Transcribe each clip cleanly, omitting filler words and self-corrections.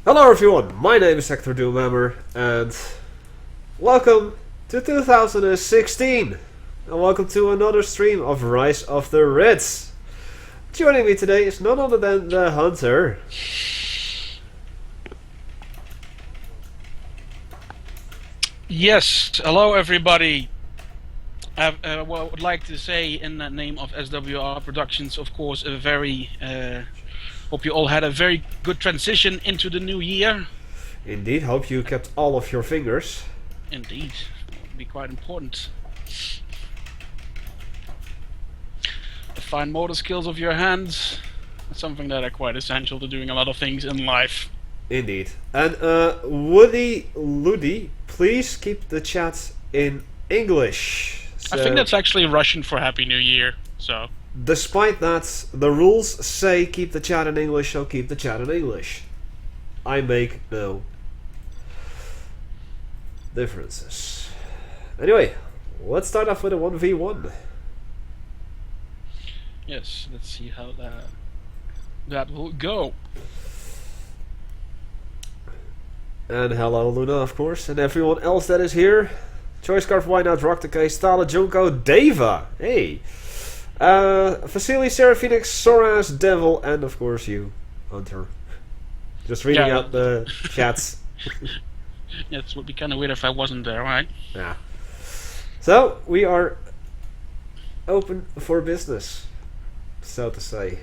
Hello everyone, my name is Hecthor Doomhammer and welcome to 2016 and welcome to another stream of Rise of the Reds. Joining me today is none other than the Hunter. Yes, hello everybody. I would like to say in the name of SWR-Productions, of course, hope you all had a very good transition into the new year. Indeed, hope you kept all of your fingers. Indeed, that would be quite important. The fine motor skills of your hands, something that are quite essential to doing a lot of things in life. Indeed. And Woody, please keep the chat in English. I think that's actually Russian for Happy New Year, so... Despite that, the rules say keep the chat in English, so keep the chat in English. I make no differences. Anyway, let's start off with a 1v1. Yes, let's see how that will go. And hello Luna, of course, and everyone else that is here. Choice Scarf, Why Not, Rock the Case, Stala, Junko, Deva, hey! Vasily, Seraphinix, Soras, Devil, and of course you, Hunter. Just reading out the chats. Yeah, it would be kind of weird if I wasn't there, right? Yeah. So, we are open for business, so to say.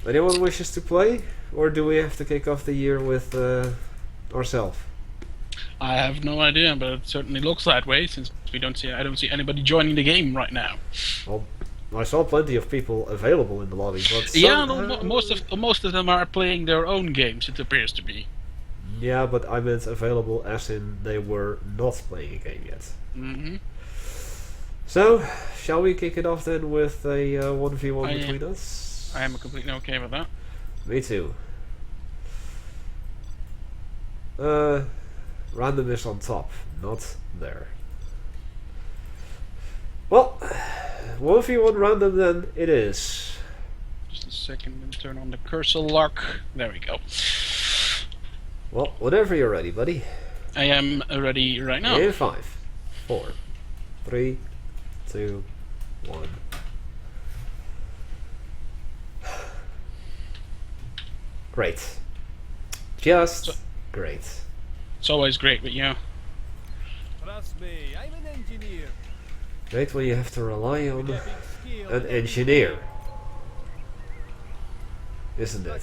Anyone wishes to play, or do we have to kick off the year with ourselves? I have no idea, but it certainly looks that way since I don't see anybody joining the game right now. Well, I saw plenty of people available in the lobby, but yeah, no, most of them are playing their own games. It appears to be. Yeah, but I meant available as in they were not playing a game yet. Mm-hmm. So, shall we kick it off then with a 1v1 between us? I am completely okay with that. Me too. Random is on top, not there. Well, 1v1 random then it is. Just a second and turn on the cursor lock. There we go. Well, whenever you're ready, buddy. I am ready right now. In 5, 4, 3, 2, 1. Great. Just great. It's always great with you. Trust me, I'm an engineer. Great when you have to rely on an engineer. Isn't it?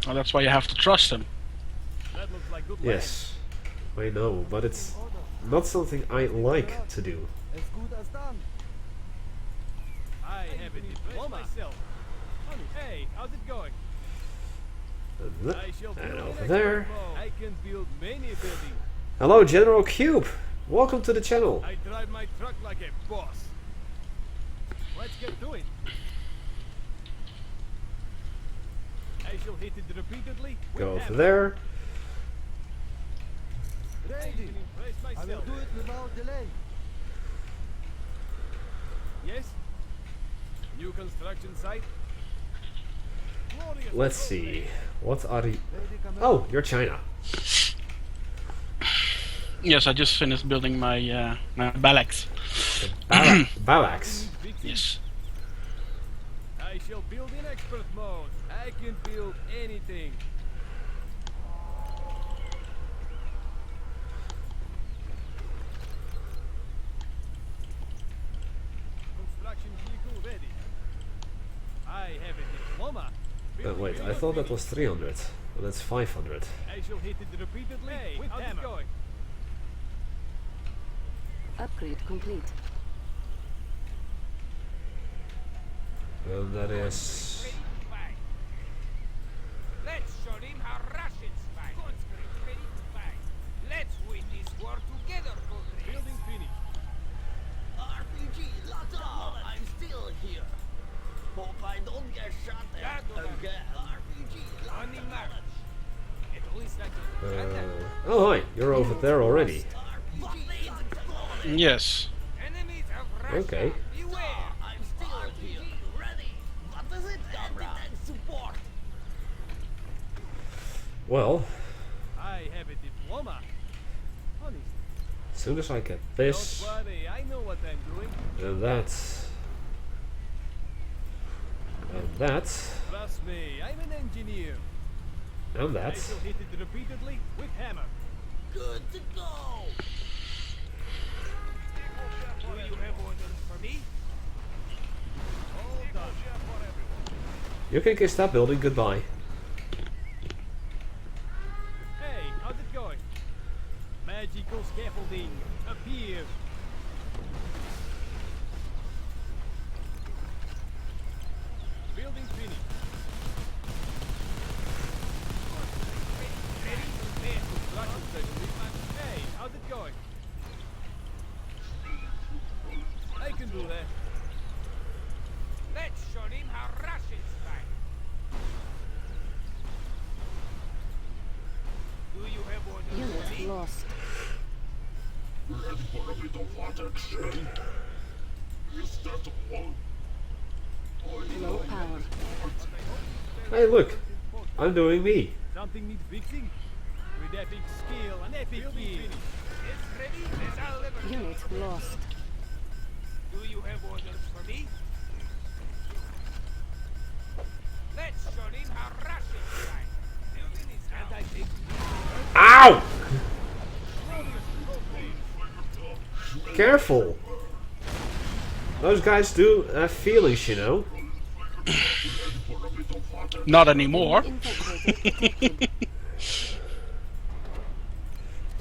Well, that's why you have to trust him. That looks like good Yes. I know, but it's not something I like to do. As good as done. I have it impressed myself. Hey, how's it going? And over there. I can build many buildings. Hello, General Cube. Welcome to the channel. I drive my truck like a boss. Let's get to it. I shall hit it repeatedly. Go over there. Ready. I will do it without delay. Yes? New construction site? Glorious. Let's see. What are you? Oh, you're China. Yes, I just finished building my my barracks. Barracks. Yes. I shall build in expert mode. I can build anything. Construction vehicle ready. I have a diploma. Wait, I thought that was 300. But that's 500. I shall hit it repeatedly with hammer. Going? Upgrade complete. And that is... Let's show him how Russians fight. Conscript ready to fight. Let's win this war together, comrades. Building finished. RPG, locked up. I'm still here. Hope I don't get shot at again. RPG, locked On the march. up. Oh hi, you're over there already. Yes. Enemies of Russia. Okay. Beware. I'm still here, ready. What is it, comrade? Support. Well, I have a diploma. Honest. as soon as I get Don't this worry, I know what I'm doing. and that and that Trust me, I'm an engineer. and I that. shall hit it repeatedly with hammer. Good to go. Do you have orders for me? All done. You can kiss that building goodbye. Hey, how's it going? Magical scaffolding, appear. Building finished. Construction station. Hey, how's it going? I can do that. Let's show him how Russians fight. Do you have orders for Unit me? lost. Low power. Hey look, I'm doing me. Something needs fixing? With epic skill and epic key. It's ready as I'll ever be. Unit lost. Do you have orders for me? Let's show him how Russians fight. Building is anti-tank. Ow! Careful. Those guys do have feelings, you know. Not anymore. Infiltrated detected.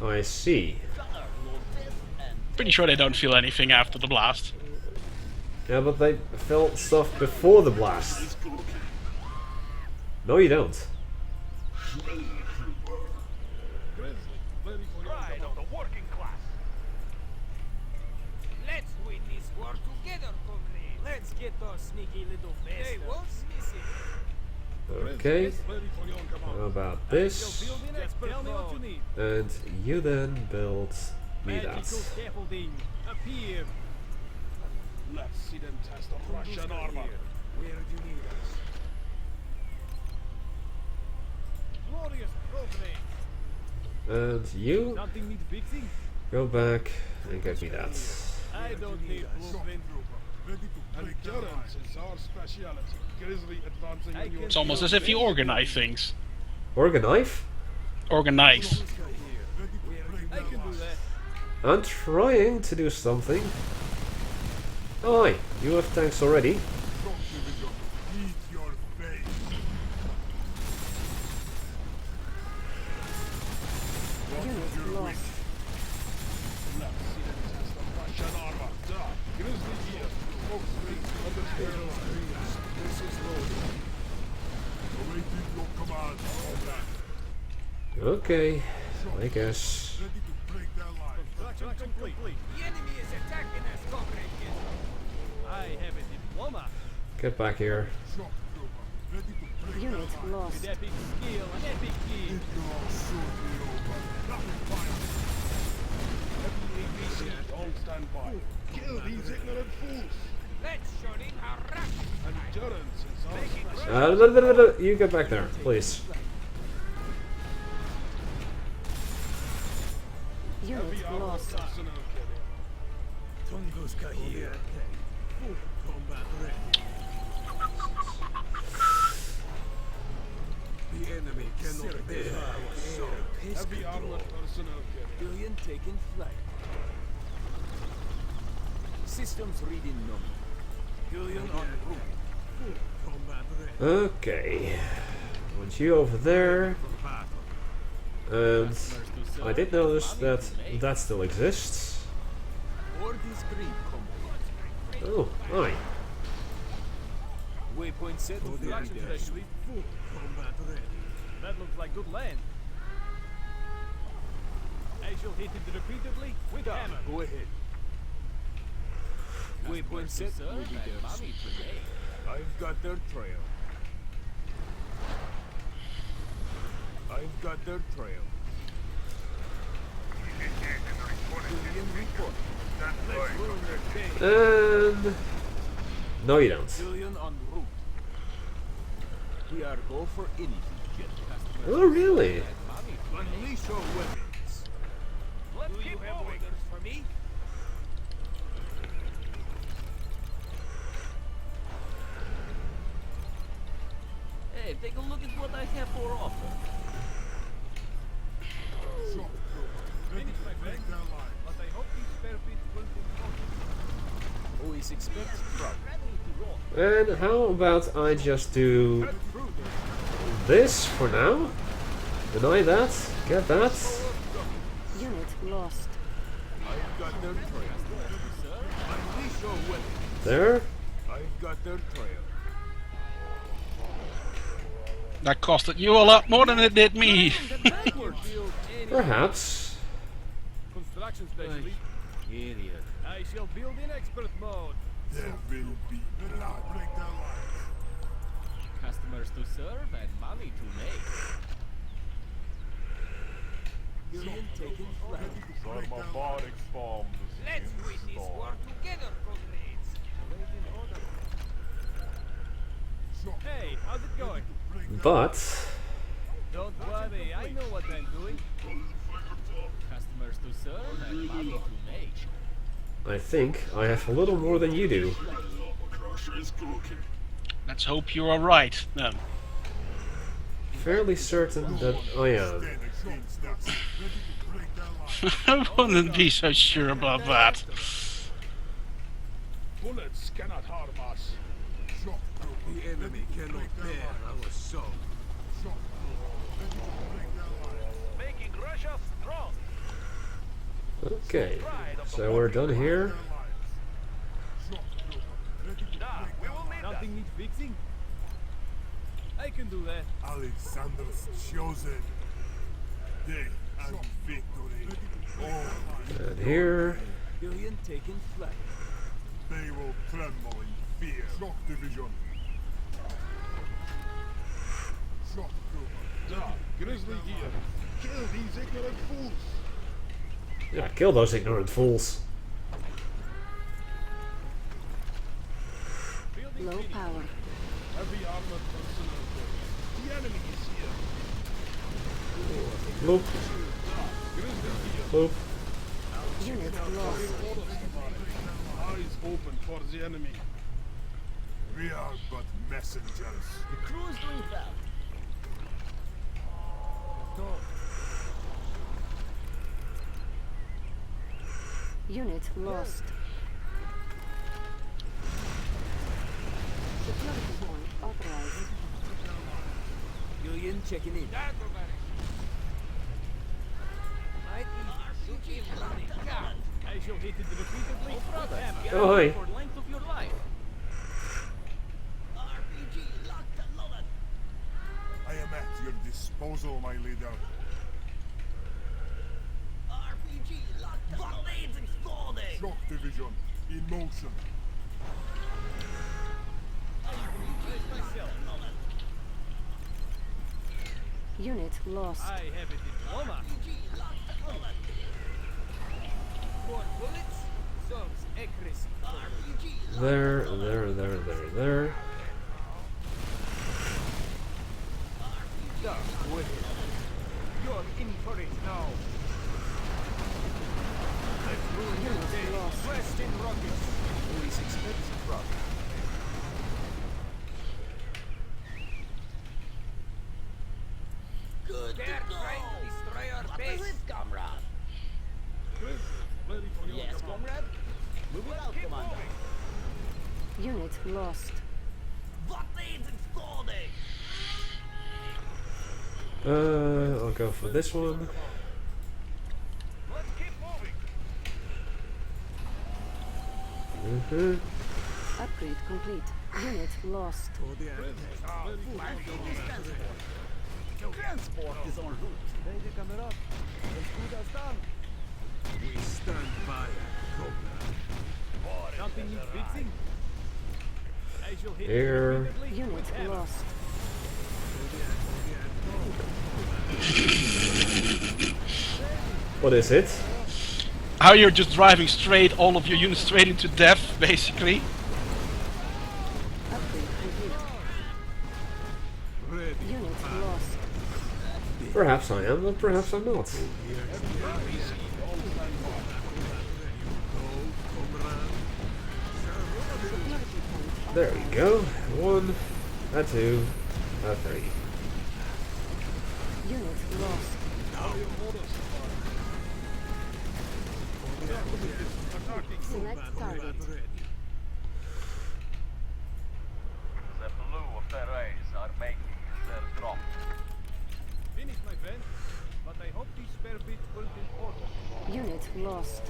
I see. Pretty sure they don't feel anything after the blast. Yeah, but they felt stuff before the blast. No, you don't. Pride of the working class. Let's win this war together, comrade. Let's get those sneaky little bastards. They won't miss it. Okay. How about this? Build in expert Tell me what you need. And you then build me Magical that. scaffolding, appear. Let's see them test the Russian armor. Where do you need us? Glorious progress. And you Something needs fixing? go back and get me that. I don't need blueprint. Endurance is our speciality. Grizzly advancing in your It's almost as if you organize things. Organize? Organize. I can do that. I'm trying to do something. Oh, hi. You have tanks already. Eat your face. Unit lost. Let's see them test the Russian armor. Da. Grizzly here. Smoke screens on the stairs. This is loaded. Awaiting your command, comrade. Okay. I guess. Ready to break their line. Construction complete. The enemy is attacking us, comrade. I have a diploma. Get back here. Shock trooper. Ready to break Unit their line. lost. With epic skill and epic key. It will all shortly over. Rapid fire. Heavy APC on standby. Kill these ignorant fools. Let's show him how Russians fight. Endurance is our specialty. You get back there, please. Unit Heavy armor lost. personnel carrier. Tunguska here. Combat ready. The enemy cannot bear our Heavy armored personnel carrier. Billion taken flight. Systems reading nominal. Billion en route. Combat ready. Okay. Want you over there. And I did notice that that still exists. Or discreet combat. Oh, hi. Waypoint set. Construction specialist. Combat ready. That looks like good land. I shall hit it repeatedly with hammer. Go ahead. Waypoint set will be there soon. I've got their trail. I've got their trail. Billion report. Let's ruin their day. And no, you don't. Billion en route. We are go for anything. Get customers. Oh, really? Unleash your weapons. Let's keep moving. Orders for me? Hey, take a look at what I have for offer. Finish, my friend. But I hope these spare bits will be focused. Always expect trouble. And how about I just do Cut through them. this for now? Deny that, get that. Unit lost. I've got their trail. Unleash your weapons. There. I've got their trail. That costed you a lot more than it did me. Build any Perhaps. construction specialist. Idiot. I shall build in expert mode. There will be blood. Break their lines. Customers to serve and money to make. Billion taken flat. Robotics farm. Let's win this war together, comrades. Hey, how's it going? But Don't worry, I know what I'm doing. Customers to serve and money to make. I think I have a little more than you do. Let's hope you are right. No. Fairly certain that I am. I wouldn't be so sure about that. Bullets cannot harm us. The enemy cannot bear our soul. Making Russia strong. Okay, so we're done here. We will need that. Something needs fixing? I can do that. Alexander's chosen. Day and victory. Oh, And here. Billion taken flat. they will tremble in fear. Shock division. Shock trooper. Grizzly here. Kill these ignorant fools. Yeah, kill those ignorant fools. Building Low finished. power. Heavy armored personnel. The enemy is here. Bloop, Grizzly here. bloop. Unit lost. Eyes open for the enemy. We are but messengers. The crew is doing well. Unit lost. Security point authorized. Billion checking in. That over. Might be shooting running. I shall hit it repeatedly. Oh, hi. For length of your life. RPG locked and loaded. I am at your disposal, my leader. RPG locked and loaded. Grenades exploding. Shock division in motion. Unit lost. I have a diploma. RPG locked and loaded. More bullets? Sounds accuracy. RPG There. Stop with it. You're in for it now. Let's ruin your day. Dressed in rockets. Always expect trouble. good They're to go. trying to destroy our What base. is it, comrade? Ready for your Yes, command. comrade. Moving out, commander. Unit lost. What needs exploding? I'll go for this one. Let's keep moving. Mm-hmm. Upgrade complete. Unit lost. Transport is en route. We stand by, Cobra. Something needs fixing? I shall hit Here. repeatedly Unit with hammer. lost. What is it? How you're just driving straight, all of your units straight into death, basically. Upgrade complete. Ready. Unit lost. Perhaps I am, but perhaps I'm not. There we go. 1, a 2, a 3. Unit lost. Select target. The blue ferries are making their drop. Finish, my friend. But I hope these spare bits weren't important. Unit lost.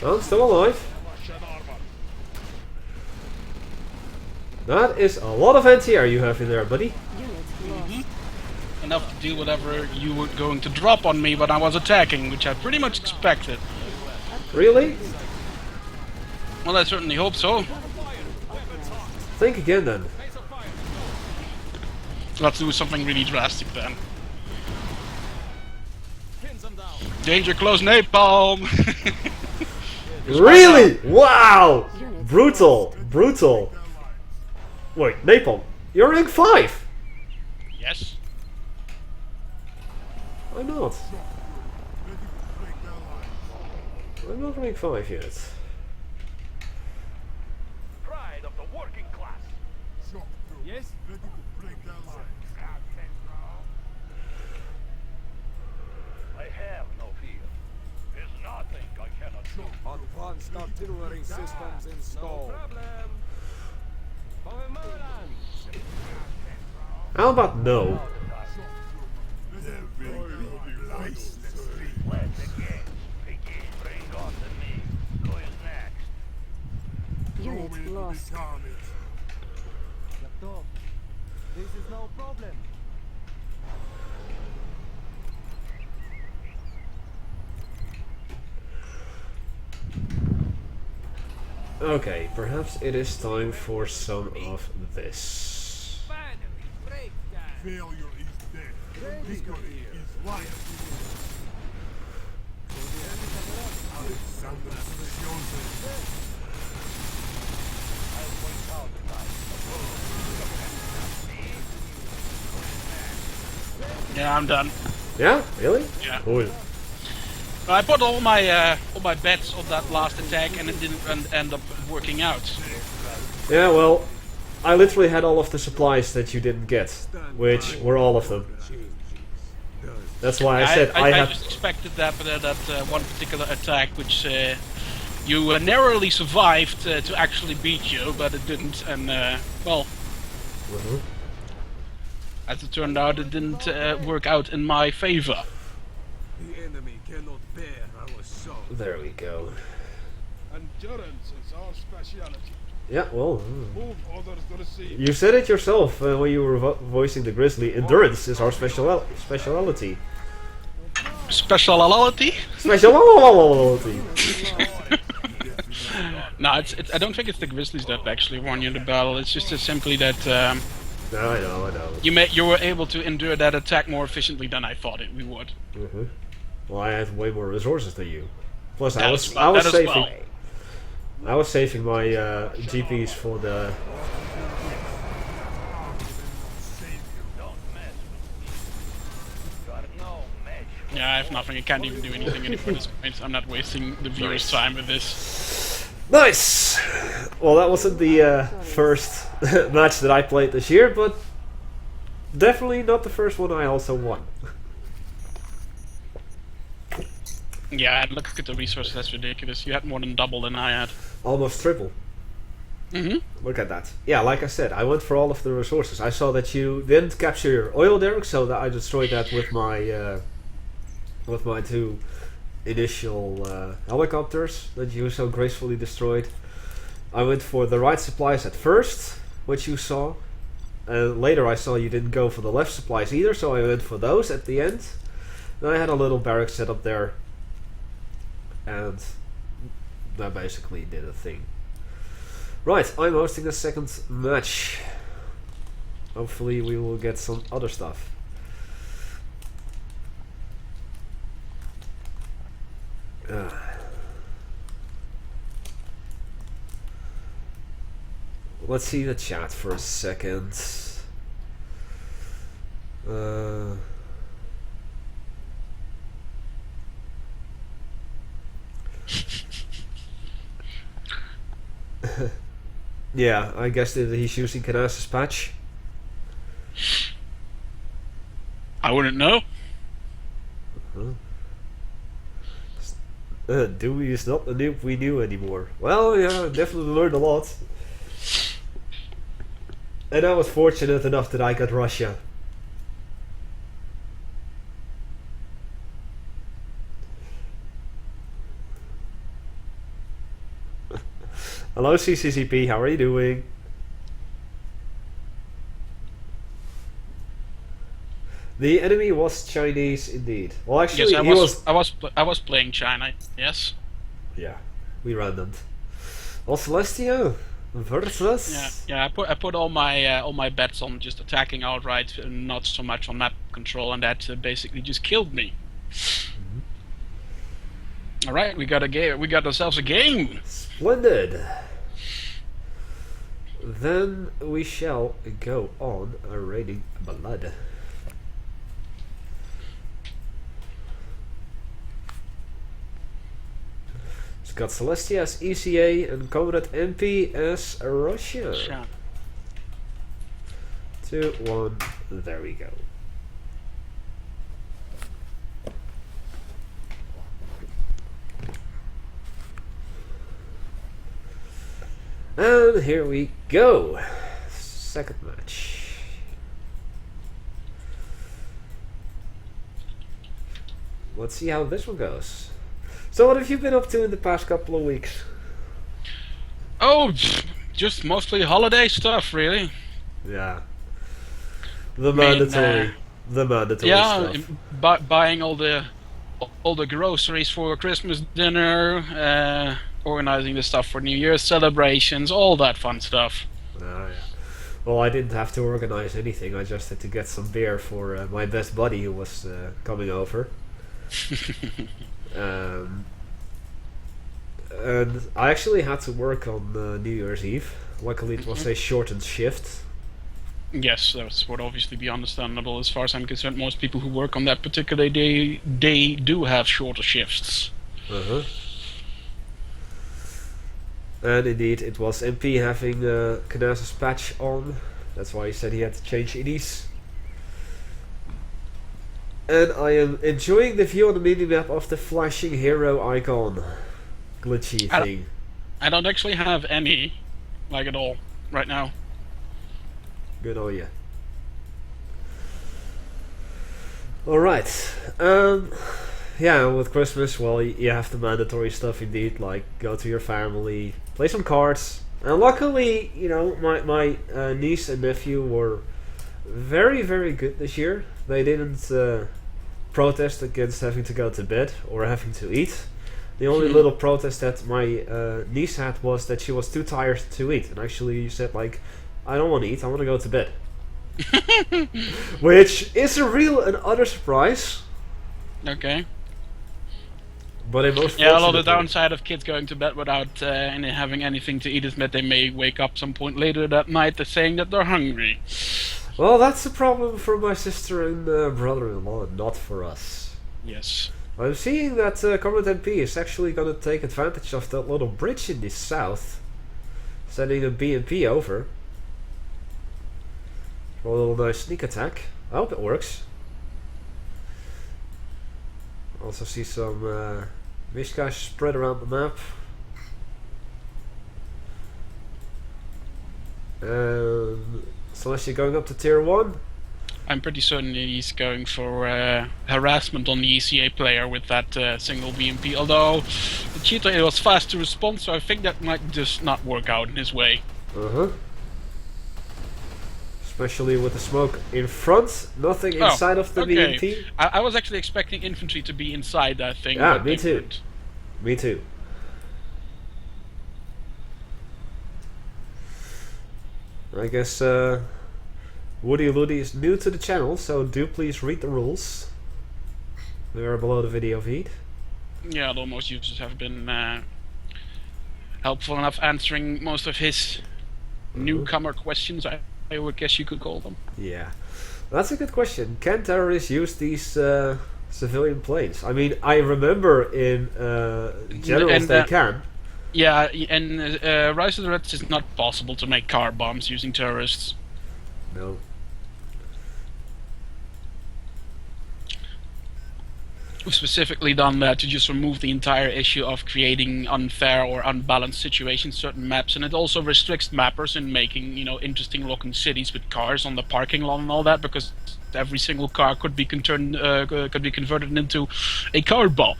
I'm still alive. That is a lot of anti-air you have in there, buddy. Unit lost. Enough to do whatever you were going to drop on me when I was attacking, which I pretty much expected. Really? Well, I certainly hope so. Think again then. Let's do something really drastic then. Pins them down. Danger close napalm! Really? Wow! Brutal. Brutal. Wait, Napalm. You're rank 5! Yes. I'm not. I'm not rank 5 yet. Pride of the working class. Yes? I have no fear. There's nothing I cannot do. Advanced artillery systems installed. No problem. How about no? Let the game begin. Bring on the meat. Who is next? Unit lost. This is no problem. Okay, perhaps it is time for some of this. Finally, breakdown. Failure is death. Victory is life. Alexander Yeah, I'm done. Yeah? Really? Yeah. Cool. I put all my bets on that last attack, and it didn't end up working out. Yeah, well, I literally had all of the supplies that you didn't get, which were all of them. That's why I said I I had. just expected that, but that one particular attack, which you narrowly survived to actually beat you, but it didn't, and well, as it turned out, it didn't work out in my favor. The enemy cannot bear our soul. There we go. Endurance is our speciality. Yeah, well, Move others to receive. you said it yourself when you were voicing the Grizzly. Endurance is our speciality. Speciality? Speciality. No, it's I don't think it's the Grizzlies that actually won you the battle. It's just simply that No, I know. you were able to endure that attack more efficiently than I thought we would. Well, I had way more resources than you. Plus, I That was as well. saving. I was saving my GPs for the. Yeah, I have nothing. I can't even do anything at this point. I'm not wasting the viewers' time with this. Nice. Well, that wasn't the first match that I played this year, but definitely not the first one I also won. Yeah, look at the resources. That's ridiculous. You had more than double than I had. Almost triple. Look at that. Yeah, like I said, I went for all of the resources. I saw that you didn't capture your oil derrick, so that I destroyed that with my two initial helicopters that you so gracefully destroyed. I went for the right supplies at first, which you saw, and later I saw you didn't go for the left supplies either, so I went for those at the end. Then I had a little barrack set up there, and that basically did a thing. Right, I'm hosting the second match. Hopefully we will get some other stuff. Let's see the chat for a second. Yeah, I guess that he's using Canas's patch. I wouldn't know. Dewey is not the noob we knew anymore. Well, yeah, definitely learned a lot. And I was fortunate enough that I got Russia. Hello CCCP, how are you doing? The enemy was Chinese indeed. Well, actually, yes, I was playing China. Yes. Yeah, we randomed. Well, Celestia versus. Yeah. I put all my bets on just attacking outright, and not so much on map control, and that basically just killed me. All right, we got a game. We got ourselves a game. Splendid. Then we shall go on raiding blood. It's got Celestia as ECA and Comrade MP as Russia. Sure. 2, 1, there we go. And here we go. Second match. Let's see how this one goes. So what have you been up to in the past couple of weeks? Oh, just mostly holiday stuff, really. Yeah. The mandatory yeah, stuff. Buying all the groceries for Christmas dinner, organizing the stuff for New Year's celebrations, all that fun stuff. Yeah. Well, I didn't have to organize anything. I just had to get some beer for my best buddy who was coming over. And I actually had to work on New Year's Eve. Luckily, it was a shortened shift. Yes, that would obviously be understandable. As far as I'm concerned, most people who work on that particular day, they do have shorter shifts. And indeed, it was MP having Canas's patch on. That's why he said he had to change IDs. And I am enjoying the view on the minimap of the flashing hero icon. Glitchy thing. I don't actually have any, like at all, right now. Good on you. Alright. Yeah, with Christmas, well, you have the mandatory stuff indeed, like go to your family, play some cards. And luckily, you know, my niece and nephew were very, very good this year. They didn't protest against having to go to bed or having to eat. The only little protest that my niece had was that she was too tired to eat, and actually said like, I don't want to eat, I want to go to bed. Which is a real and utter surprise. Okay. But in most a lot of the downside of kids going to bed without having anything to eat is that they may wake up some point later that night saying that they're hungry. Well, that's a problem for my sister and brother-in-law, not for us. Yes. I'm seeing that Comrade MP is actually going to take advantage of that little bridge in the south, sending a BMP over. For a little nice sneak attack. I hope it works. Also see some Mishkash spread around the map. Celestia going up to tier 1. I'm pretty certain he's going for harassment on the ECA player with that single BMP, although the cheater was fast to respond, so I think that might just not work out in his way. Especially with the smoke in front, nothing inside of the BMP. I was actually expecting infantry to be inside that thing. Yeah, me too. Me too. I guess Woody Loody is new to the channel, so do please read the rules. They are below the video feed. Yeah, although most users have been helpful enough answering most of his newcomer questions, I would guess you could call them. Yeah, that's a good question. Can terrorists use these civilian planes? I mean, I remember in generals they can. Yeah, and Rise of the Reds is not possible to make car bombs using terrorists. No. We've specifically done that to just remove the entire issue of creating unfair or unbalanced situations in certain maps, and it also restricts mappers in making, you know, interesting looking cities with cars on the parking lot and all that, because every single car could be converted into a car bomb.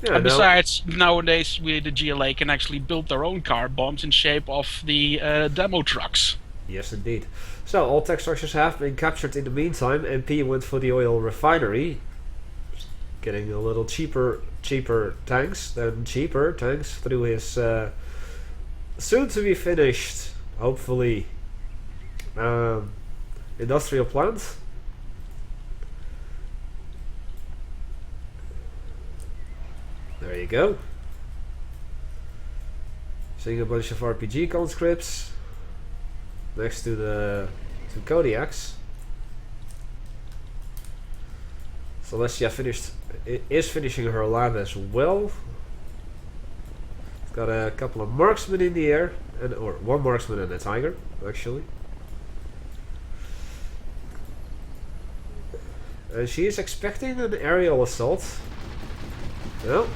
Yeah, and besides, nowadays the GLA can actually build their own car bombs in shape of the demo trucks. Yes, indeed. So all tech structures have been captured in the meantime. MP went for the oil refinery, getting a little cheaper tanks through his soon to be finished, hopefully, industrial plant. There you go. Seeing a bunch of RPG conscripts next to the Kodiaks. Celestia is finishing her lab as well. Got a couple of marksmen in the air, or one marksman and a tiger, actually. And she is expecting an aerial assault. Well,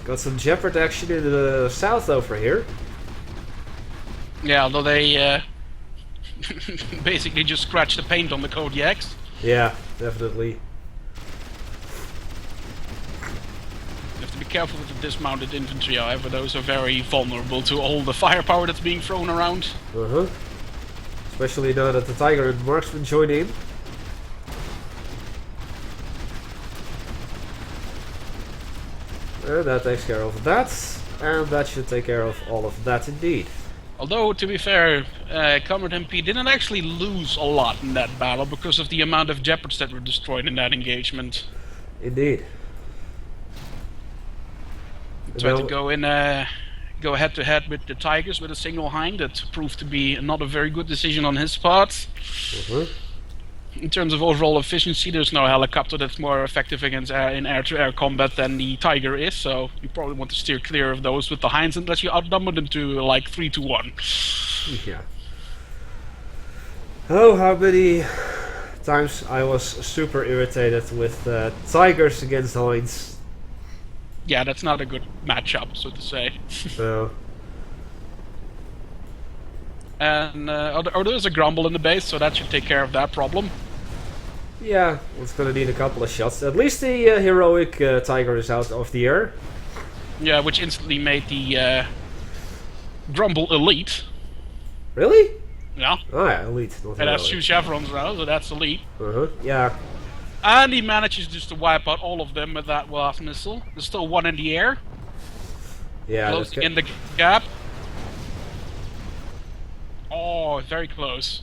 got some Jeopard action in the south over here. Yeah, although they basically just scratched the paint on the Kodiaks. Yeah, definitely. You have to be careful with the dismounted infantry, however, those are very vulnerable to all the firepower that's being thrown around. Especially now that the tiger and marksman join in. And that takes care of that, and that should take care of all of that indeed. Although, to be fair, Comrade MP didn't actually lose a lot in that battle because of the amount of Jeopards that were destroyed in that engagement. Indeed. Tried to go in, go head to head with the Tigers with a single hind. That proved to be not a very good decision on his part. In terms of overall efficiency, there's no helicopter that's more effective against in air-to-air combat than the Tiger is, so you probably want to steer clear of those with the hinds unless you outnumber them to like 3-1. Yeah. Oh, how many times I was super irritated with Tigers against hinds. Yeah, that's not a good matchup, so to say. No. And there's a grumble in the base, so that should take care of that problem. Yeah, it's gonna need a couple of shots. At least the heroic tiger is out of the air. Yeah, which instantly made the grumble elite. Really? Yeah. Oh yeah, elite. Not It has heroic. 2 chevrons now, so that's elite. Yeah. And he manages just to wipe out all of them with that WAF missile. There's still one in the air. Yeah. Closing in the gap. Oh, very close.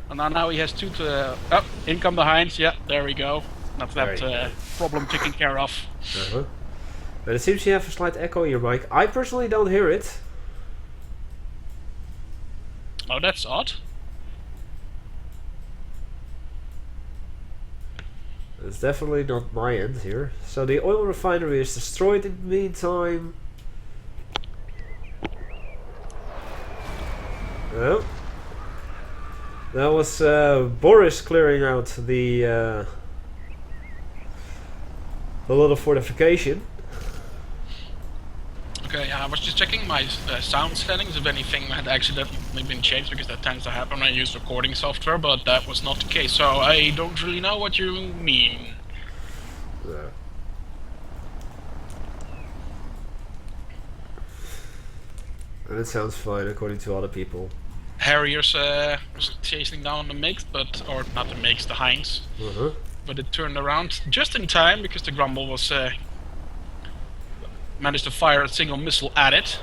And now he has 2 to... Oh, in come the hinds. Yeah, there we go. That's that problem taken care of. But it seems you have a slight echo in your mic. I personally don't hear it. Oh, that's odd. It's definitely not my end here. So the oil refinery is destroyed in the meantime. Oh. That was Boris clearing out the little fortification. Okay, I was just checking my sound settings if anything had accidentally been changed, because that tends to happen when I use recording software, but that was not the case, so I don't really know what you mean. Yeah. And it sounds fine according to other people. Harriers was chasing down the MiGs, or not the MiGs, the Hinds. But it turned around just in time because the Grumble was managed to fire a single missile at it.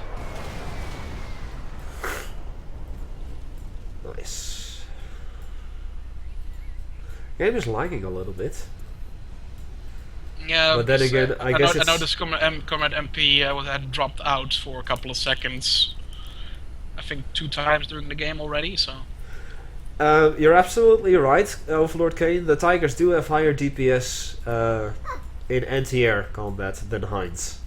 Game is lagging a little bit. Yeah, But then because, again, I guess I know it's... this Comrade MP had dropped out for a couple of seconds. I think 2 times during the game already, so... You're absolutely right, Overlord Kane. The Tigers do have higher DPS in anti-air combat than Heinz.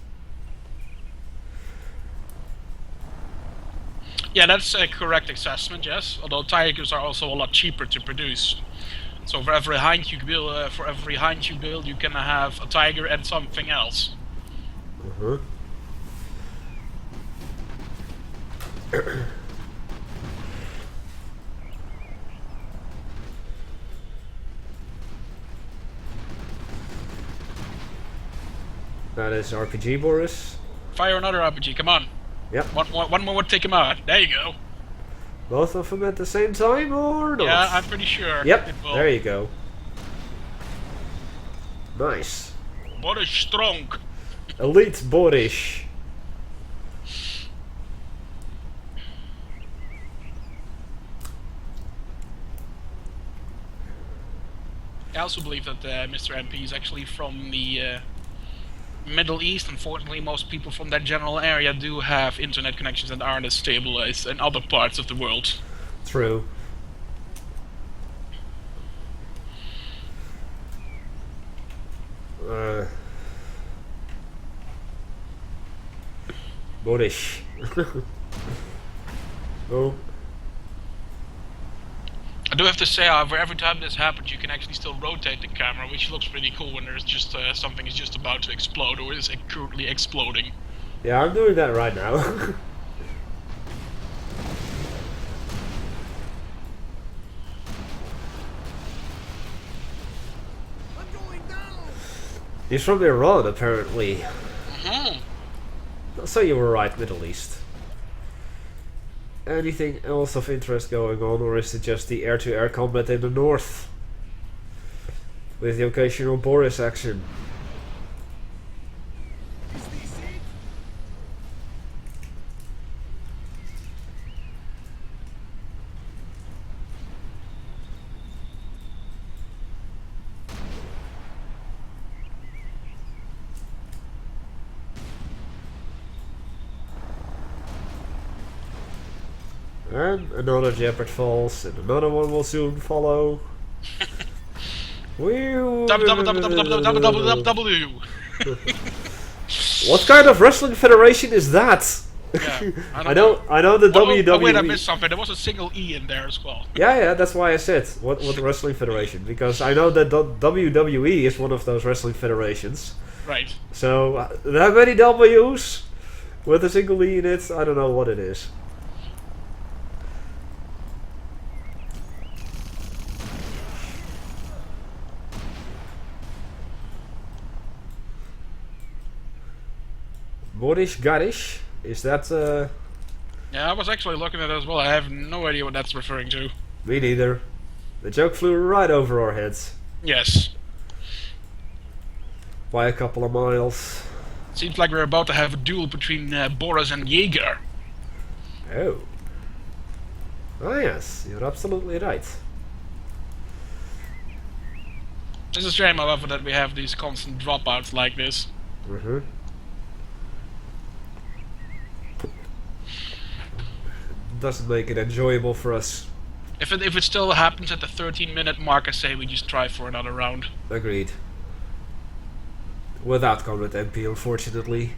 Yeah, that's a correct assessment, yes. Although Tigers are also a lot cheaper to produce. So for every Heinz you build, you can have a Tiger and something else. Uh-huh. That is RPG, Boris. Fire another RPG, come on. Yep. One more would take him out. There you go. Both of them at the same time, or not? Yeah, I'm pretty sure. Yep, It will. there you go. Nice. What is strong? Elite Boris. I also believe that Mr. MP is actually from the Middle East. Unfortunately, most people from that general area do have internet connections that aren't as stable as in other parts of the world. True. Boris. Oh. I do have to say, however, every time this happens, you can actually still rotate the camera, which looks pretty cool when there's just something is just about to explode or is currently exploding. Yeah, I'm doing that right now. I'm going down! He's from Iran, apparently. Mhm. So you were right, Middle East. Anything else of interest going on, or is it just the air-to-air combat in the north? With the occasional Boris action. Is this it? And another Jeopard falls, and another one will soon follow. W. What kind of wrestling federation is that? Yeah, I know the WWE. Oh, wait, I missed something. There was a single E in there as well. Yeah, that's why I said what wrestling federation, because I know that WWE is one of those wrestling federations. Right. So that many W's with a single E in it, I don't know what it is. Boris Garish? Is that Yeah, I was actually looking at it as well. I have no idea what that's referring to. me neither. The joke flew right over our heads. Yes. By a couple of miles. Seems like we're about to have a duel between Boris and Jaeger. Oh. Oh yes, you're absolutely right. It's a shame, however, that we have these constant dropouts like this. Mm-hmm. Doesn't make it enjoyable for us. If it still happens at the 13-minute mark, I say we just try for another round. Agreed. Without Combat MP, unfortunately.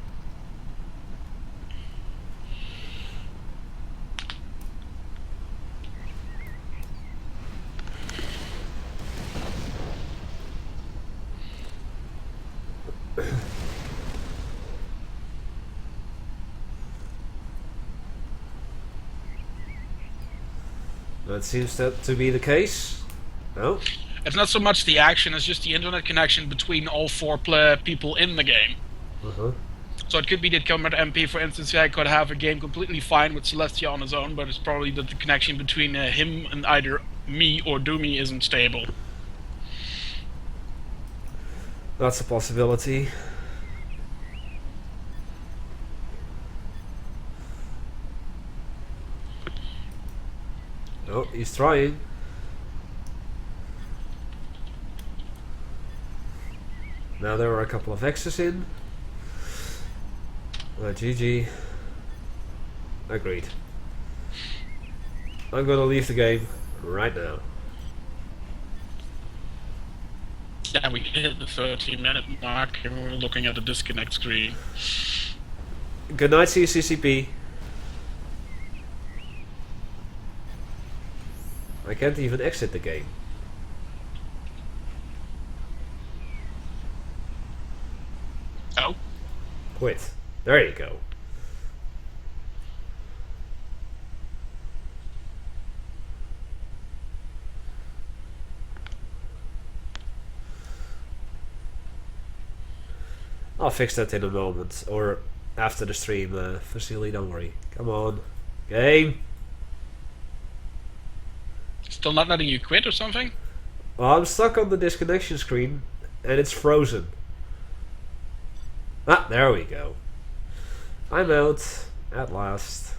That seems to be the case. No? It's not so much the action, it's just the internet connection between all 4 people in the game. Uh-huh. So it could be that Comrade MP, for instance, could have a game completely fine with Celestia on his own, but it's probably that the connection between him and either me or Doomy isn't stable. That's a possibility. Oh, he's trying. Now there are a couple of X's in. GG. Agreed. I'm gonna leave the game right now. Yeah, we hit the 30-minute mark and we're looking at the disconnect screen. Good night, CCCP. I can't even exit the game. Oh. Quit. There you go. I'll fix that in a moment, or after the stream, Vasily, don't worry. Come on. Game! Still not letting you quit or something? Well, I'm stuck on the disconnection screen, and it's frozen. Ah, there we go. I'm out, at last.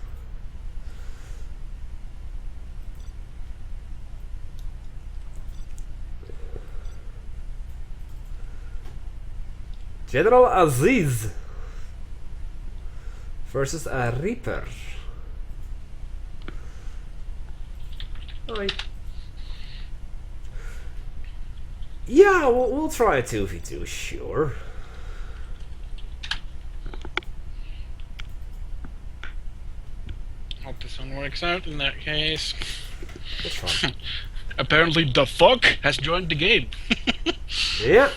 General Aziz versus a Reaper. Hi. Yeah, we'll try a 2v2, sure. Hope this one works out in that case. That's fine. Apparently the fuck has joined the game. Yeah.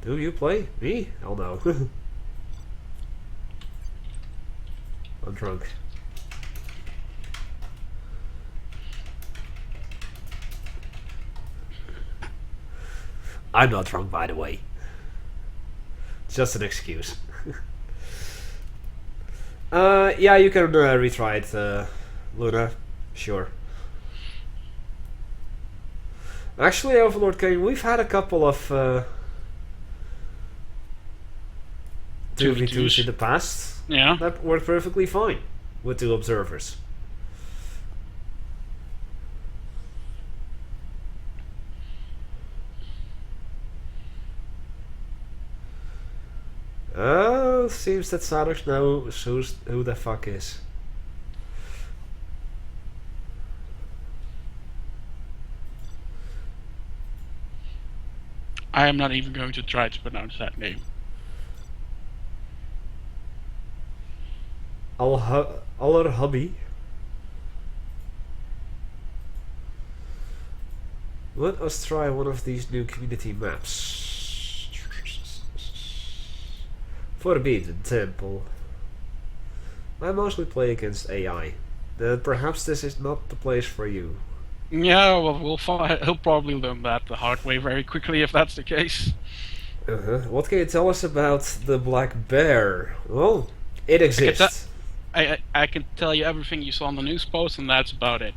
Do you play? Me? Hell no. I'm drunk. I'm not drunk, by the way. It's just an excuse. Yeah, you can retry it, Luna. Sure. Actually, Overlord King, we've had a couple of 2v2s in the past. Yeah. That worked perfectly fine with 2 observers. Oh, seems that Sadok knows who the fuck is. I am not even going to try to pronounce that name. Aller hobby. Let us try one of these new community maps. Forbidden Temple. I mostly play against AI. Then perhaps this is not the place for you. Yeah, well, we'll find. He'll probably learn that the hard way very quickly if that's the case. What can you tell us about the Black Bear? Well, it exists. I can tell you everything you saw on the news post, and that's about it.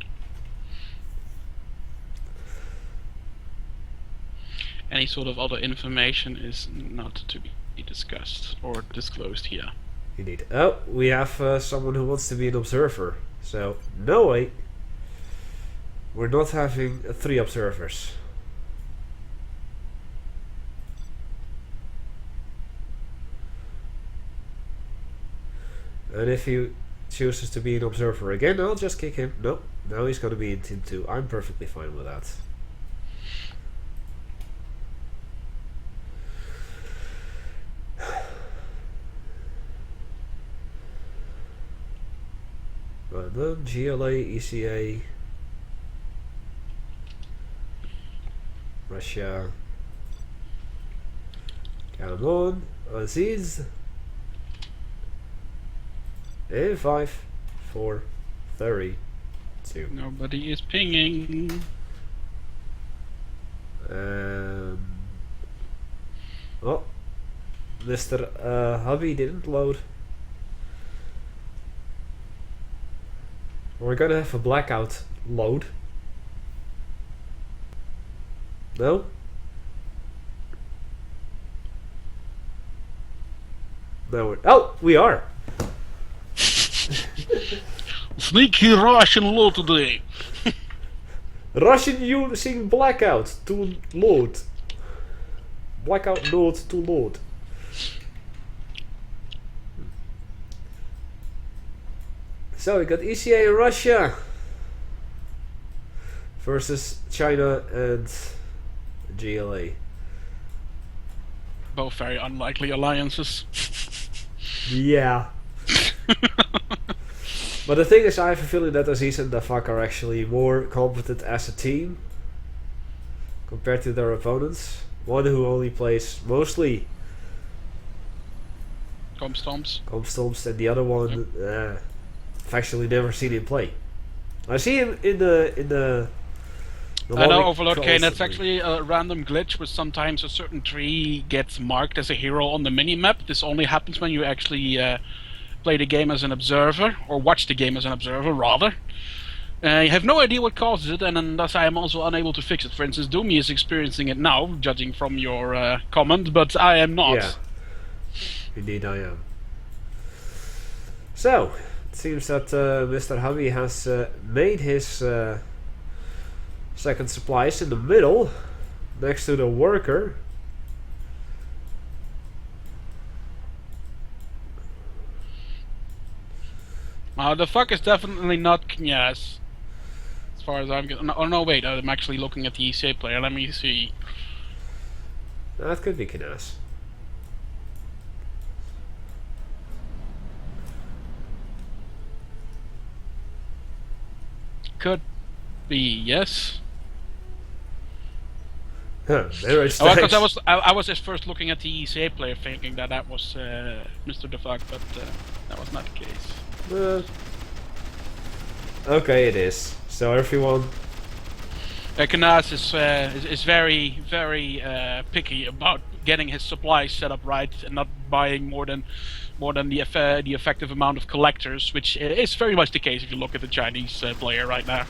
Any sort of other information is not to be discussed or disclosed here. Indeed. Oh, we have someone who wants to be an observer. So, no way. We're not having 3 observers. And if he chooses to be an observer again, I'll just kick him. Nope, now he's gonna be in Team 2. I'm perfectly fine with that. And then GLA, ECA, Russia. Come on, Aziz. In 5, 4, 3, 2. Nobody is pinging. Oh, Mr. Hubby didn't load. We're gonna have a blackout load. No? No, oh, we are. Sneaky Russian low today. Russian using blackout to load. Blackout node to load. So we got ECA in Russia versus China and GLA. Both very unlikely alliances. Yeah. But the thing is, I have a feeling that Aziz and Dafak are actually more competent as a team compared to their opponents. One who only plays mostly Comstomps, and the other one I've actually never seen him play. I see him in the I know, lobby Overlord Kane, that's constantly. actually a random glitch where sometimes a certain tree gets marked as a hero on the minimap. This only happens when you actually play the game as an observer, or watch the game as an observer, rather. You have no idea what causes it, and thus I am also unable to fix it. For instance, Doomy is experiencing it now, judging from your comment, but I am not. Yeah, indeed I am. So, it seems that Mr. Hubby has made his second supplies in the middle, next to the worker. The fuck is definitely not Knyaz. As far as I'm getting. Oh no, wait, I'm actually looking at the ECA player. Let me see. That could be Knas. Could be, yes. Huh, there is Oh, because I was just first looking at the ECA player, thinking that was Mr. DeFuck, but that was not the case. Okay, it is. So everyone. Knas is very, very picky about getting his supplies set up right and not buying more than the effective amount of collectors, which is very much the case if you look at the Chinese player right now.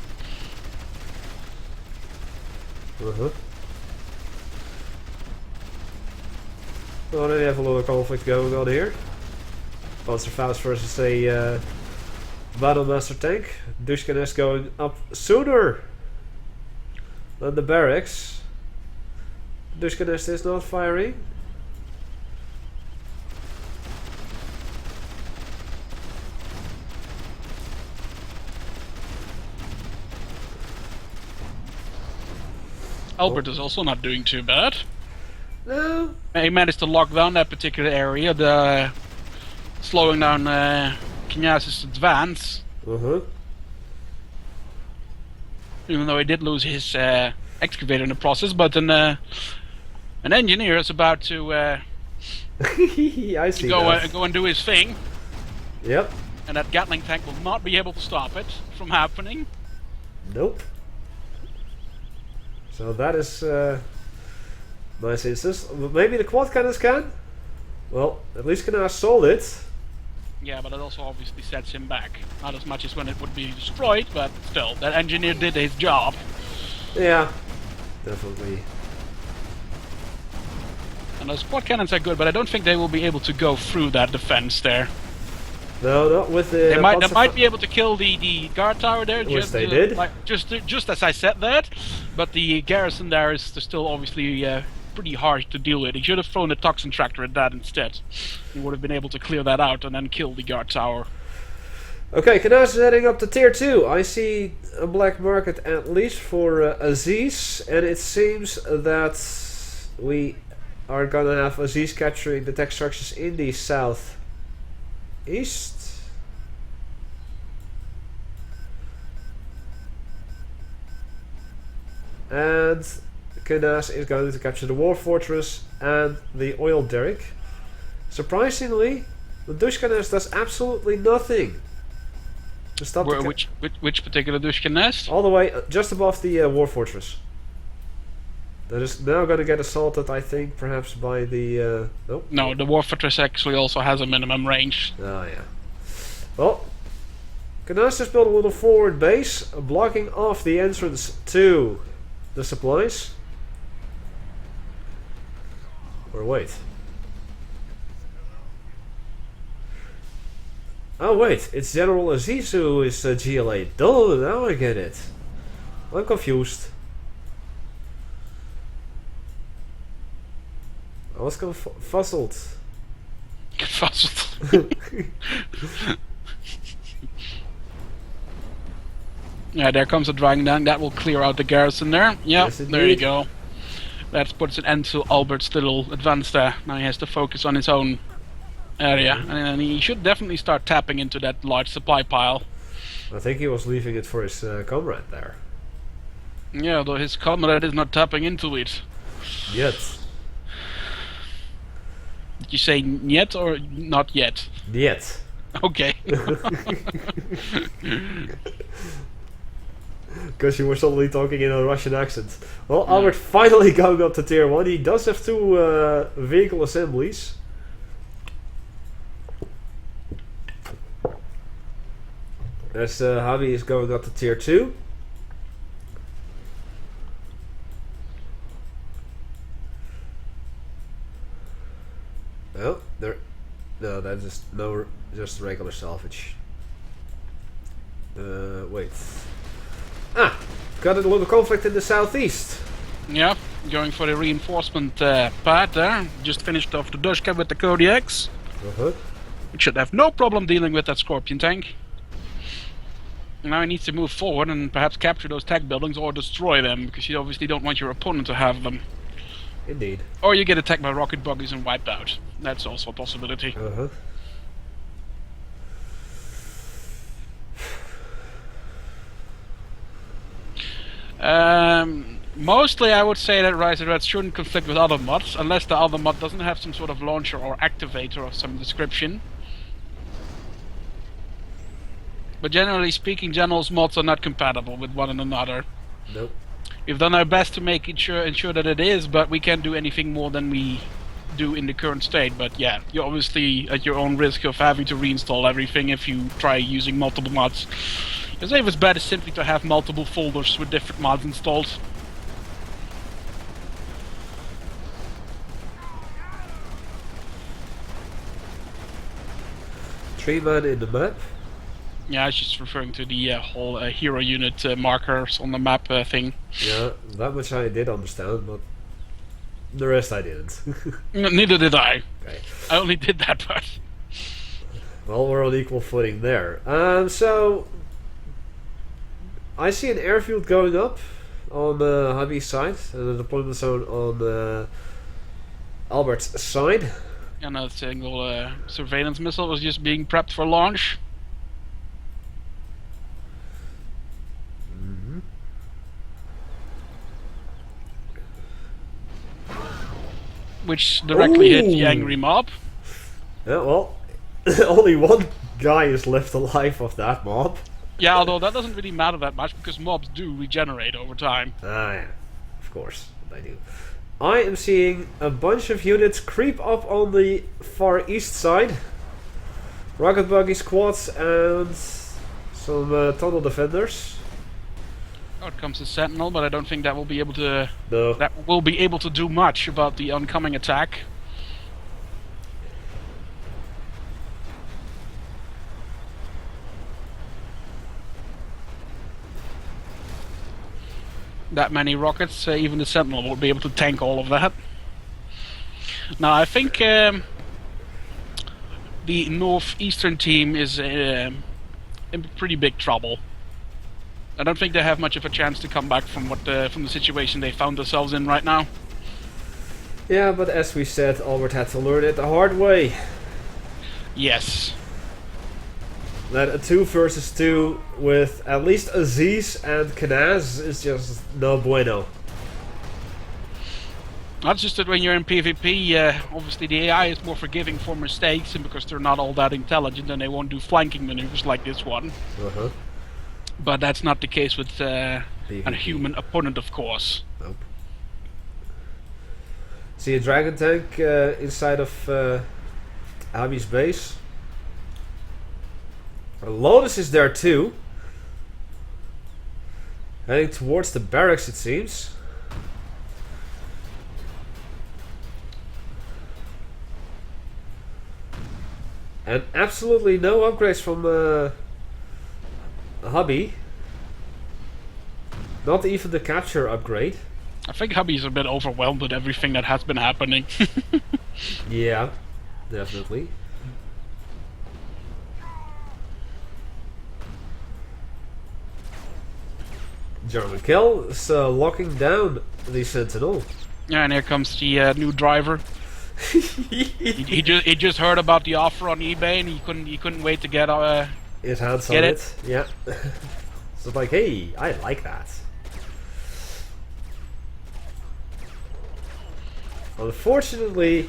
Well, then we have a little conflict going on here. Panzerfaust versus a Battlemaster tank. Dushkin is going up sooner than the barracks. Dushkin is not firing. Albert is also not doing too bad. No. He managed to lock down that particular area, slowing down Knyaz's advance. Even though he did lose his excavator in the process, but an engineer is about to I see go that. go and do his thing. Yep. And that Gatling tank will not be able to stop it from happening. Nope. So that is nice instance. Maybe the quad cannons can? Well, at least Knas sold it. Yeah, but it also obviously sets him back. Not as much as when it would be destroyed, but still, that engineer did his job. Yeah, definitely. And those quad cannons are good, but I don't think they will be able to go through that defense there. No, not with the. They might be able to kill the guard tower there. Which they did. Just as I said that, but the garrison there is still obviously pretty hard to deal with. He should have thrown a toxin tractor at that instead. He would have been able to clear that out and then kill the guard tower. Okay, Knas is heading up to tier 2. I see a black market at least for Aziz, and it seems that we are gonna have Aziz capturing the tech structures in the south east. And Knas is going to capture the war fortress and the oil derrick. Surprisingly, the Dushkanes does absolutely nothing to stop which particular Dushkin nest? all the way just above the war fortress. That is now going to get assaulted, I think, perhaps by the. Nope. No, the war fortress actually also has a minimum range. Oh yeah. Well, Knas has built a little forward base, blocking off the entrance to the supplies. Or wait. Oh wait, it's General Aziz who is GLA. Oh, now I get it. I'm confused. I was fuzzled. Fuzzled. Yeah, there comes a dragon down. That will clear out the garrison there. Yeah, Yes, there you indeed. go. That puts an end to Albert's little advance there. Now he has to focus on his own area. And he should definitely start tapping into that large supply pile. I think he was leaving it for his comrade there. Yeah, although his comrade is not tapping into it. Yet. Did you say yet or not yet? Yet. Okay. Because you were suddenly talking in a Russian accent. Well, Albert finally going up to tier 1. He does have 2 vehicle assemblies. As Javi is going up to tier 2. Oh, there. No, that's just regular salvage. Wait. Ah, got a little conflict in the southeast. Yeah, going for the reinforcement part there. Just finished off the Dushka with the Kodiaks. It should have no problem dealing with that Scorpion tank. Now he needs to move forward and perhaps capture those tech buildings or destroy them, because you obviously don't want your opponent to have them. Indeed. Or you get attacked by rocket buggies and wiped out. That's also a possibility. Mostly I would say that Rise of Red shouldn't conflict with other mods, unless the other mod doesn't have some sort of launcher or activator of some description. But generally speaking, General's mods are not compatible with one another. Nope. We've done our best to make it ensure that it is, but we can't do anything more than we do in the current state. But yeah, you're obviously at your own risk of having to reinstall everything if you try using multiple mods. It's always better simply to have multiple folders with different mods installed. Three man in the map. Yeah, I was just referring to the whole hero unit markers on the map thing. Yeah, that much I did understand, but the rest I didn't. Neither did I. Okay. I only did that part. Well, we're on equal footing there. So I see an airfield going up on Javi's side and a deployment zone on Albert's side. And a single surveillance missile was just being prepped for launch. Which directly hit the angry mob. Yeah, well, only one guy is left alive of that mob. Yeah, although that doesn't really matter that much because mobs do regenerate over time. Ah, yeah, of course, they do. I am seeing a bunch of units creep up on the far east side. Rocket buggy squads and some tunnel defenders. Out comes the Sentinel, but I don't think that will be able to. No. That will be able to do much about the oncoming attack. That many rockets, even the Sentinel won't be able to tank all of that. Now I think the northeastern team is in pretty big trouble. I don't think they have much of a chance to come back from from the situation they found themselves in right now. Yeah, but as we said, Albert had to learn it the hard way. Yes. That a 2 versus 2 with at least Aziz and Knaz is just no bueno. That's just that when you're in PvP, obviously the AI is more forgiving for mistakes, and because they're not all that intelligent, and they won't do flanking maneuvers like this one. But that's not the case with a human opponent, of course. Nope. See a dragon tank inside of Abi's base. Lotus is there too. Heading towards the barracks, it seems. And absolutely no upgrades from Hubby. Not even the capture upgrade. I think hubby's a bit overwhelmed with everything that has been happening. Yeah, definitely. German kill is locking down the Sentinel. Yeah, and here comes the new driver. he just heard about the offer on eBay and he couldn't wait to get His hands on Get it. Yeah. So like, hey, I like that. Unfortunately,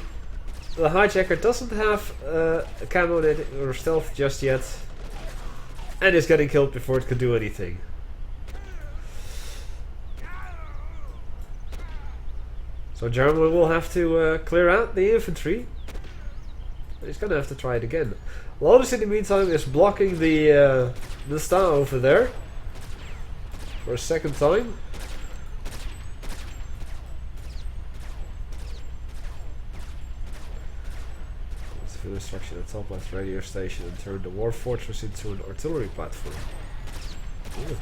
the hijacker doesn't have a camo net or stealth just yet, and is getting killed before it could do anything. So German will have to clear out the infantry. But he's gonna have to try it again. Lotus in the meantime is blocking the star over there for a second time. Civil destruction at top left radio station and turn the war fortress into an artillery platform. Ooh.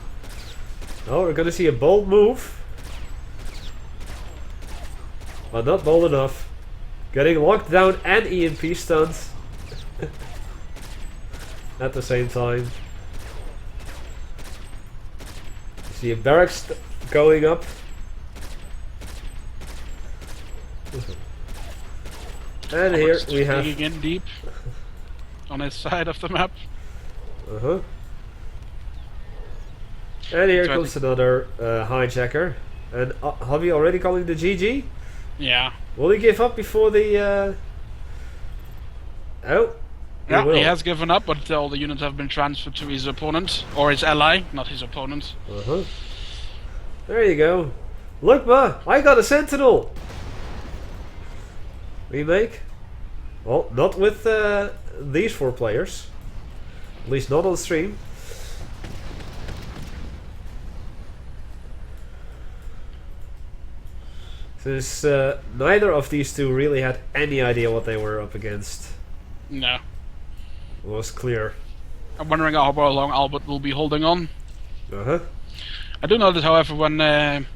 Oh, we're gonna see a bold move. But not bold enough. Getting locked down and EMP stunned at the same time. You see a barracks going up. And here we have digging in deep on his side of the map. And here comes another hijacker. And Hobby already calling the GG? Yeah. Will he give up before the Oh, Yeah, will. he has given up, but all the units have been transferred to his opponent, or his ally, not his opponent. There you go. Look, ma, I got a Sentinel. Remake? Well, not with these 4 players. At least not on stream. Since neither of these two really had any idea what they were up against. No. It was clear. I'm wondering how long Albert will be holding on. Uh-huh. I do notice, however, when our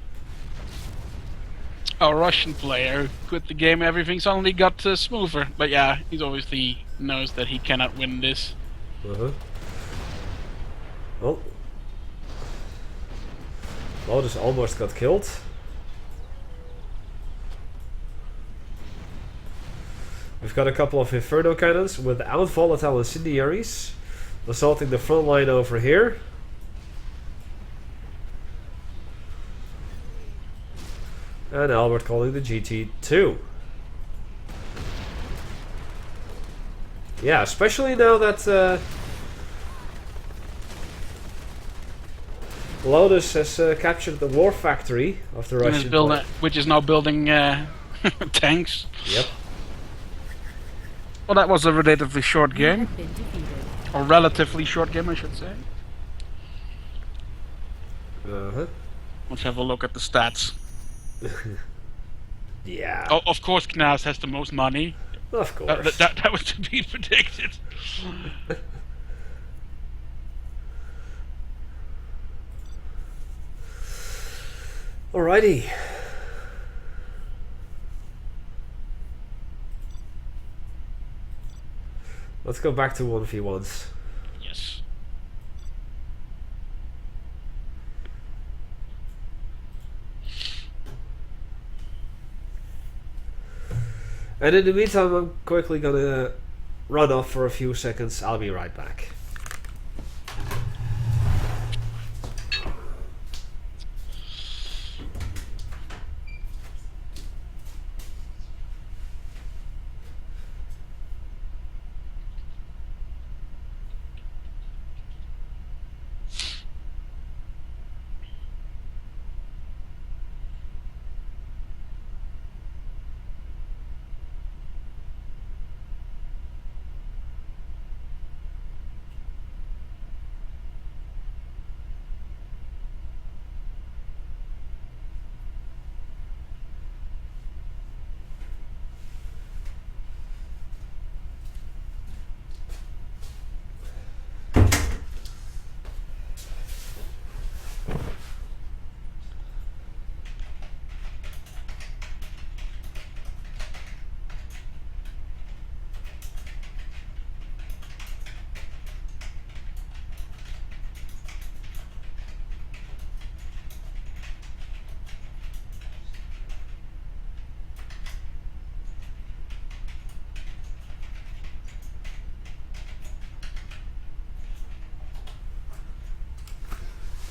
Russian player quit the game, everything suddenly got smoother. But yeah, he obviously knows that he cannot win this. Uh-huh. Oh. Lotus almost got killed. We've got a couple of Inferno cannons without volatile incendiaries, assaulting the front line over here. And Albert calling the GT2. Yeah, especially now that Lotus has captured the war factory of the Russian which is now building tanks. Yep. Well, that was a relatively short You game. have been defeated. Or relatively short game, I should say. Uh-huh. Let's have a look at the stats. Yeah. Oh, of course, Knas has the most money. Of course. That was to be predicted. Alrighty. Let's go back to 1v1s. Yes. And in the meantime, I'm quickly gonna run off for a few seconds. I'll be right back.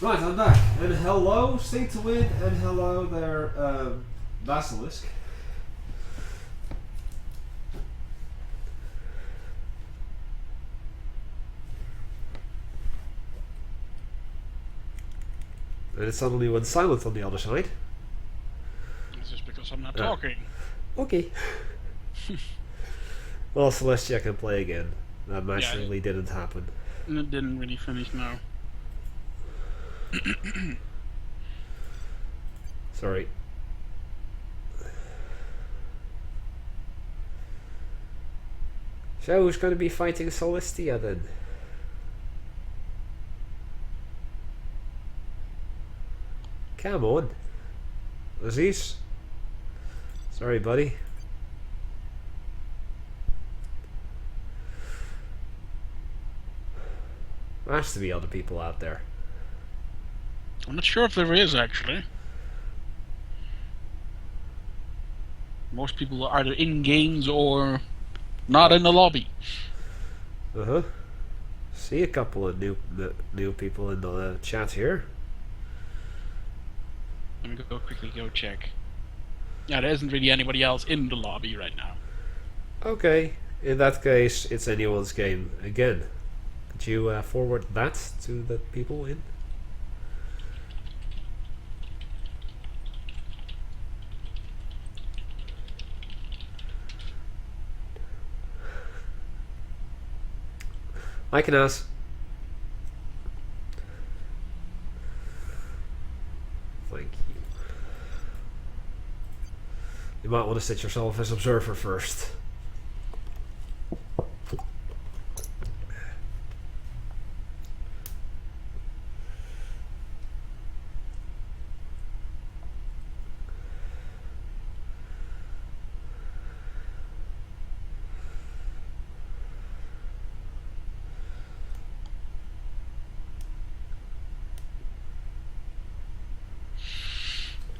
Right, I'm back. And hello, Stay to Win, and hello there, Basilisk. And it suddenly went silent on the other side. It's just because I'm not talking. Okay. Well, Celestia can play again. That match really didn't happen. And it didn't really finish now. Sorry. So who's going to be fighting Celestia then? Come on. Aziz? Sorry, buddy. There has to be other people out there. I'm not sure if there is, actually. Most people are either in games or not in the lobby. Uh-huh. See a couple of new people in the chat here. Let me quickly go check. Yeah, there isn't really anybody else in the lobby right now. Okay, in that case, it's anyone's game again. Could you forward that to the people in? I can ask. Thank you. You might want to set yourself as observer first.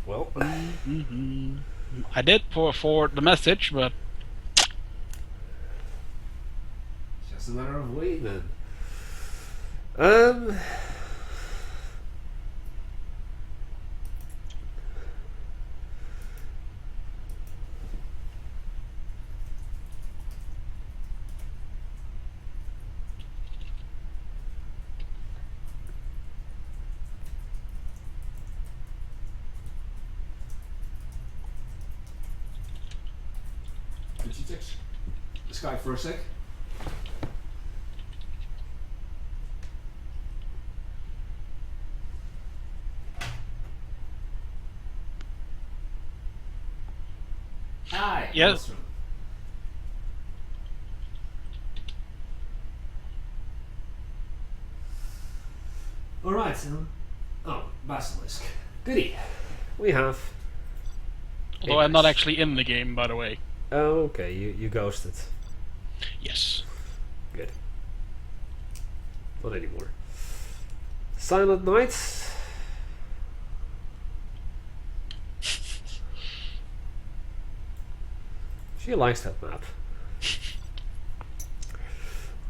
Well, I did forward the message, but it's just a matter of waiting then. Could you check Skype for a sec? Hi. Yes. Alright, oh, Basilisk. Goody. We have. although I'm not actually in the game, by the way. Oh, okay, you ghosted. Yes. Good. Not anymore. Silent Night. She likes that map.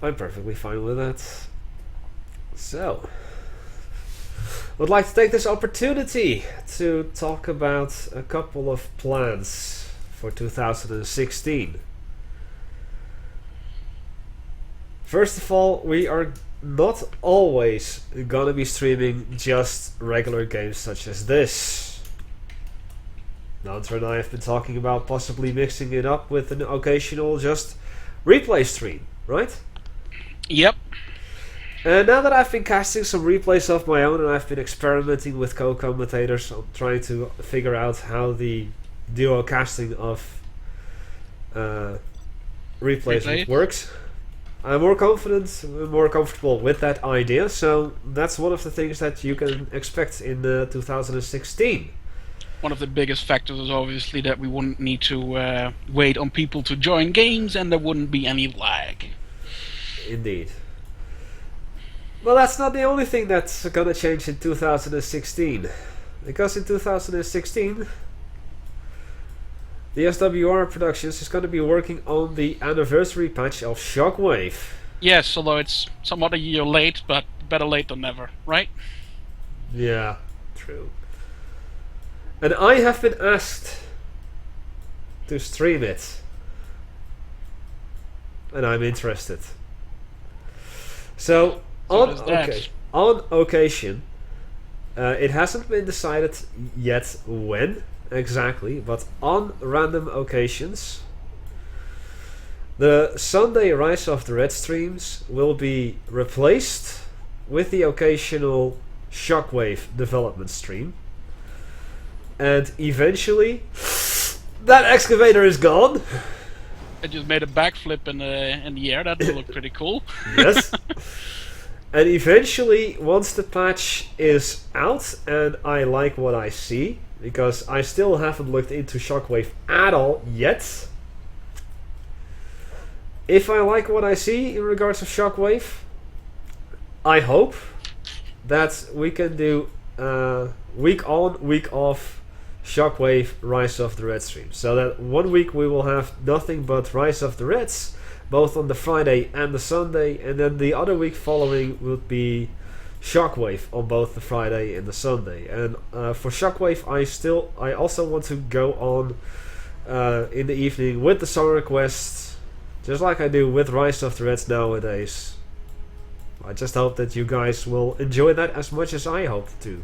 I'm perfectly fine with that. So, would like to take this opportunity to talk about a couple of plans for 2016. First of all, we are not always gonna be streaming just regular games such as this. Nantra and I have been talking about possibly mixing it up with an occasional just replay stream, right? Yep. And now that I've been casting some replays of my own and I've been experimenting with co-commentators, I'm trying to figure out how the duo casting of replays works. I'm more confident, more comfortable with that idea, so that's one of the things that you can expect in 2016. One of the biggest factors is obviously that we wouldn't need to wait on people to join games and there wouldn't be any lag. Indeed. Well, that's not the only thing that's gonna change in 2016. Because in 2016, the SWR-Productions is gonna be working on the anniversary patch of Shockwave. Yes, although it's somewhat a year late, but better late than never, right? Yeah, true. And I have been asked to stream it. And I'm interested. So, does that. on occasion, it hasn't been decided yet when exactly, but on random occasions, the Sunday Rise of the Red streams will be replaced with the occasional Shockwave development stream. And eventually, that excavator is gone. I just made a backflip in the air. That will look pretty cool. Yes. And eventually, once the patch is out and I like what I see, because I still haven't looked into Shockwave at all yet. If I like what I see in regards to Shockwave, I hope that we can do week on, week off Shockwave Rise of the Red stream. So that 1 week we will have nothing but Rise of the Reds, both on the Friday and the Sunday, and then the other week following would be Shockwave on both the Friday and the Sunday. And for Shockwave, I also want to go on in the evening with the song requests, just like I do with Rise of the Reds nowadays. I just hope that you guys will enjoy that as much as I hope to.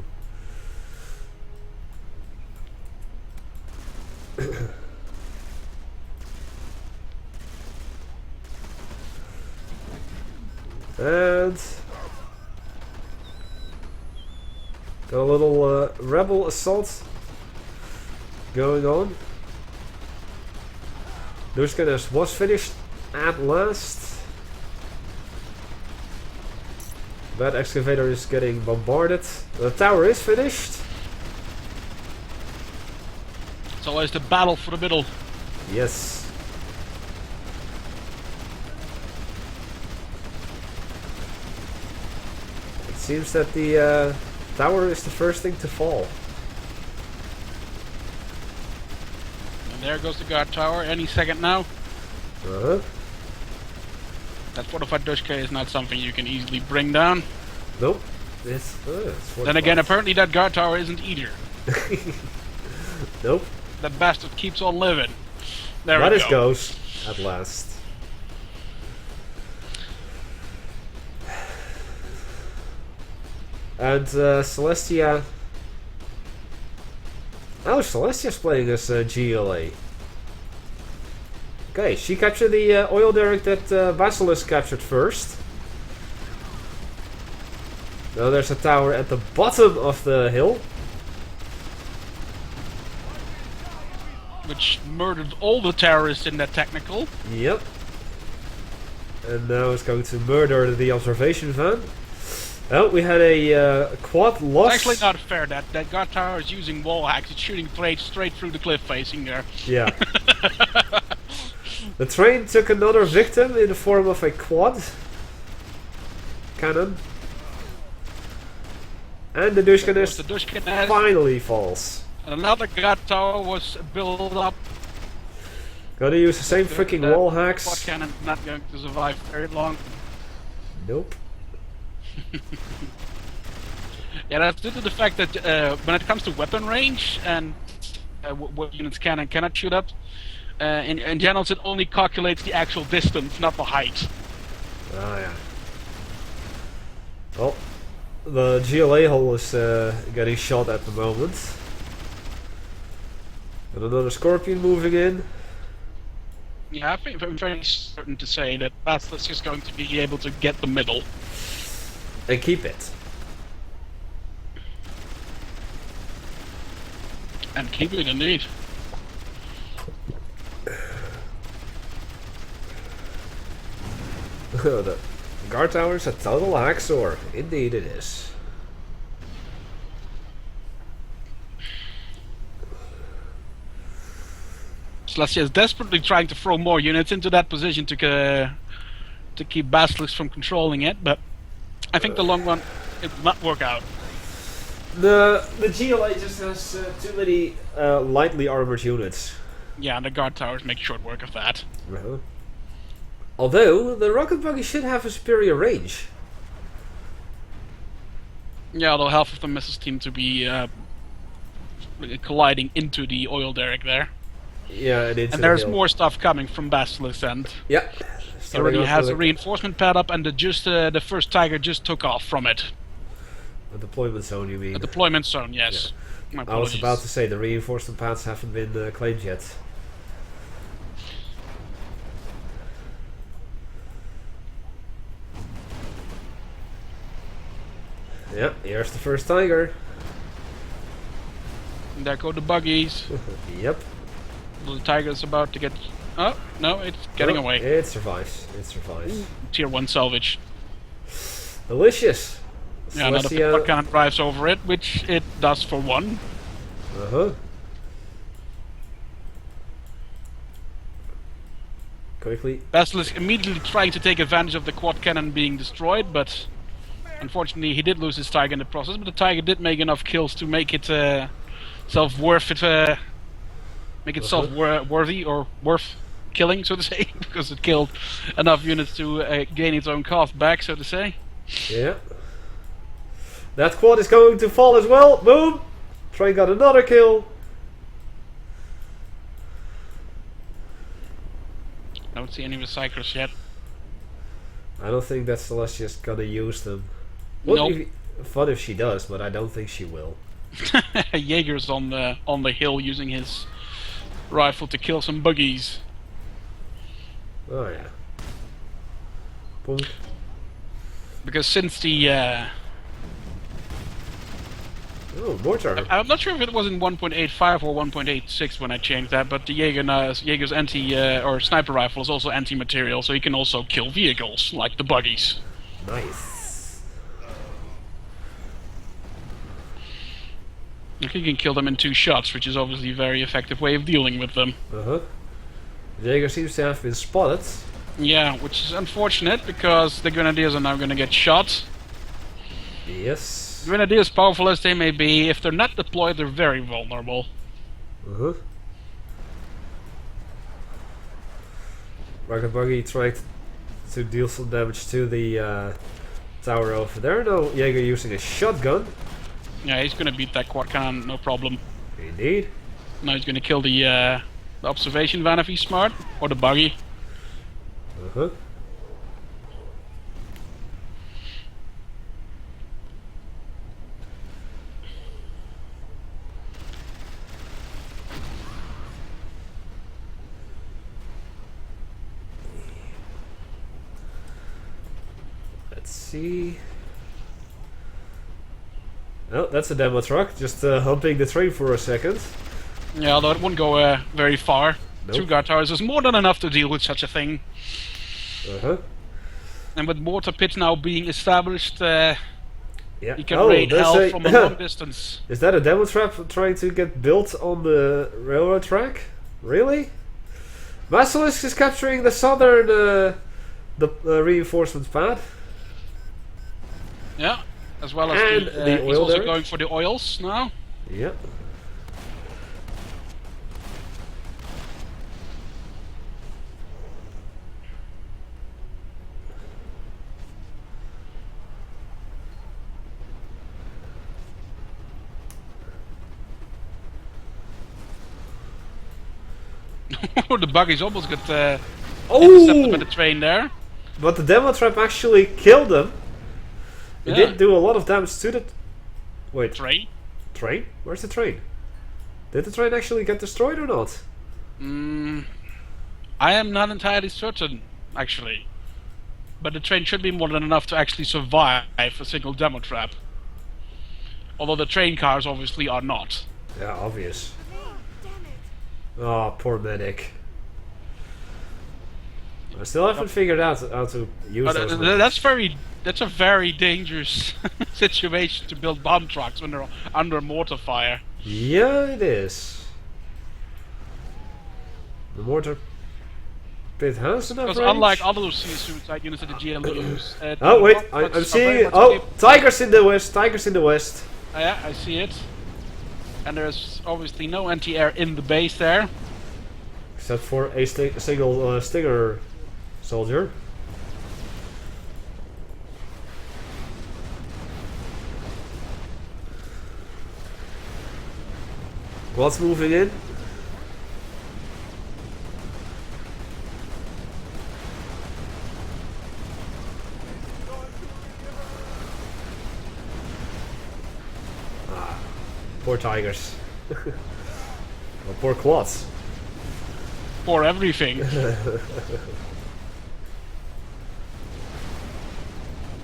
And got a little rebel assault going on. Dushkiness was finished at last. That excavator is getting bombarded. The tower is finished. It's always the battle for the middle. Yes. It seems that the tower is the first thing to fall. And there goes the guard tower any second now. Uh-huh. That fortified Dushka is not something you can easily bring down. Nope. It's Then again, apparently that guard tower isn't either. Nope. That bastard keeps on living. There That we is go. goes at last. And Celestia. Oh, Celestia's playing as GLA. Okay, she captured the oil derrick that Basilisk captured first. Now there's a tower at the bottom of the hill, Which murdered all the terrorists in that technical. Yep. And now it's going to murder the observation van. Oh, we had a quad loss. It's actually not fair. That guard tower is using wall hacks. It's shooting straight through the cliff facing there. Yeah. The train took another victim in the form of a quad cannon. And the Dushkinest finally falls. Another guard tower was built up. Gotta use the same freaking wall Quad hacks. cannon not going to survive very long. Nope. Yeah, that's due to the fact that when it comes to weapon range and what units can and cannot shoot up, in general it only calculates the actual distance, not the height. Ah, yeah. Well, the GLA hull is getting shot at the moment. And another Scorpion moving in. Yeah, I think I'm very certain to say that Basilisk is going to be able to get the middle. And keep it. And keep it indeed. The guard tower is a total hacksaw. Indeed it is. Celestia is desperately trying to throw more units into that position to keep Basilisk from controlling it, but I think the long run it will not work out. The GLA just has too many lightly armored units. Yeah, and the guard towers make short work of that. Uh-huh. Although the rocket buggy should have a superior range. Yeah, although half of the missiles seem to be colliding into the oil derrick there. Yeah, and into And the there's hill. more stuff coming from Basilisk's end. Yeah. He already has a reinforcement pad up, and the first Tiger just took off from it. A deployment zone, you mean? A deployment zone, yes. My I was apologies. about to say the reinforcement pads haven't been claimed yet. Yeah, here's the first Tiger. And there go the buggies. Yep. The Tiger's about to get... Oh, no, it's getting Oh, away. It survives. It survives. Tier 1 salvage. Delicious. Yeah, another pickup cannon drives over it, which it does for one. Uh-huh. Quickly. Basilisk immediately trying to take advantage of the quad cannon being destroyed, but unfortunately he did lose his Tiger in the process. But the Tiger did make enough kills to make it worthy or worth killing, so to say, because it killed enough units to gain its own cost back, so to say. Yeah. That quad is going to fall as well. Boom! Train got another kill. Don't see any recyclers yet. I don't think that Celestia's gonna use them. Nope. Fun if she does, but I don't think she will. Jaeger's on the hill using his rifle to kill some buggies. Oh yeah. Boom. Because since the Oh, mortar. I'm not sure if it was in 1.85 or 1.86 when I changed that, but the Jaeger's anti or sniper rifle is also anti-material, so he can also kill vehicles like the buggies. Nice. I think you can kill them in 2 shots, which is obviously a very effective way of dealing with them. Uh-huh. Jaeger seems to have been spotted. Yeah, which is unfortunate because the Grenadiers are now going to get shot. Yes. Grenadiers, powerful as they may be, if they're not deployed, they're very vulnerable. Uh-huh. Rocket Buggy tried to deal some damage to the tower over there. No, Jaeger using a shotgun. Yeah, he's going to beat that quad cannon, no problem. Indeed. Now he's going to kill the observation van if he's smart, or the buggy. Uh-huh. Let's see. Oh, that's a demo truck, just humping the train for a second. Yeah, although it won't go very far. Nope. 2 guard towers is more than enough to deal with such a thing. Uh-huh. And with mortar pits now being established, Yeah. he can raid there's hell from a long distance. Is that a demo trap trying to get built on the railroad track? Really? Basilisk is capturing the southern reinforcement pad. Yeah, as well And as the he's oil also derrick. going for the oils now. Yep. The buggies almost got intercepted Oh! by the train there. But the demo trap actually killed them. It Yeah. did do a lot of damage to the... Wait, Train? train? Where's the train? Did the train actually get destroyed or not? I am not entirely certain, actually. But the train should be more than enough to actually survive a single demo trap. Although the train cars obviously are not. Yeah, obvious. Oh, poor medic. I still haven't figured out how to use those. That's a very dangerous situation to build bomb trucks when they're under mortar fire. Yeah, it is. The mortar pit has enough Because range. unlike other suicide units that the GL use... Oh wait, bomb I'm trucks are seeing very it. much Oh, capable- tigers in the west. Tigers in the west. Yeah, I see it. And there's obviously no anti-air in the base there. Except for a single Stinger soldier. What's moving in? Ah, poor tigers. Well, poor quads. For everything.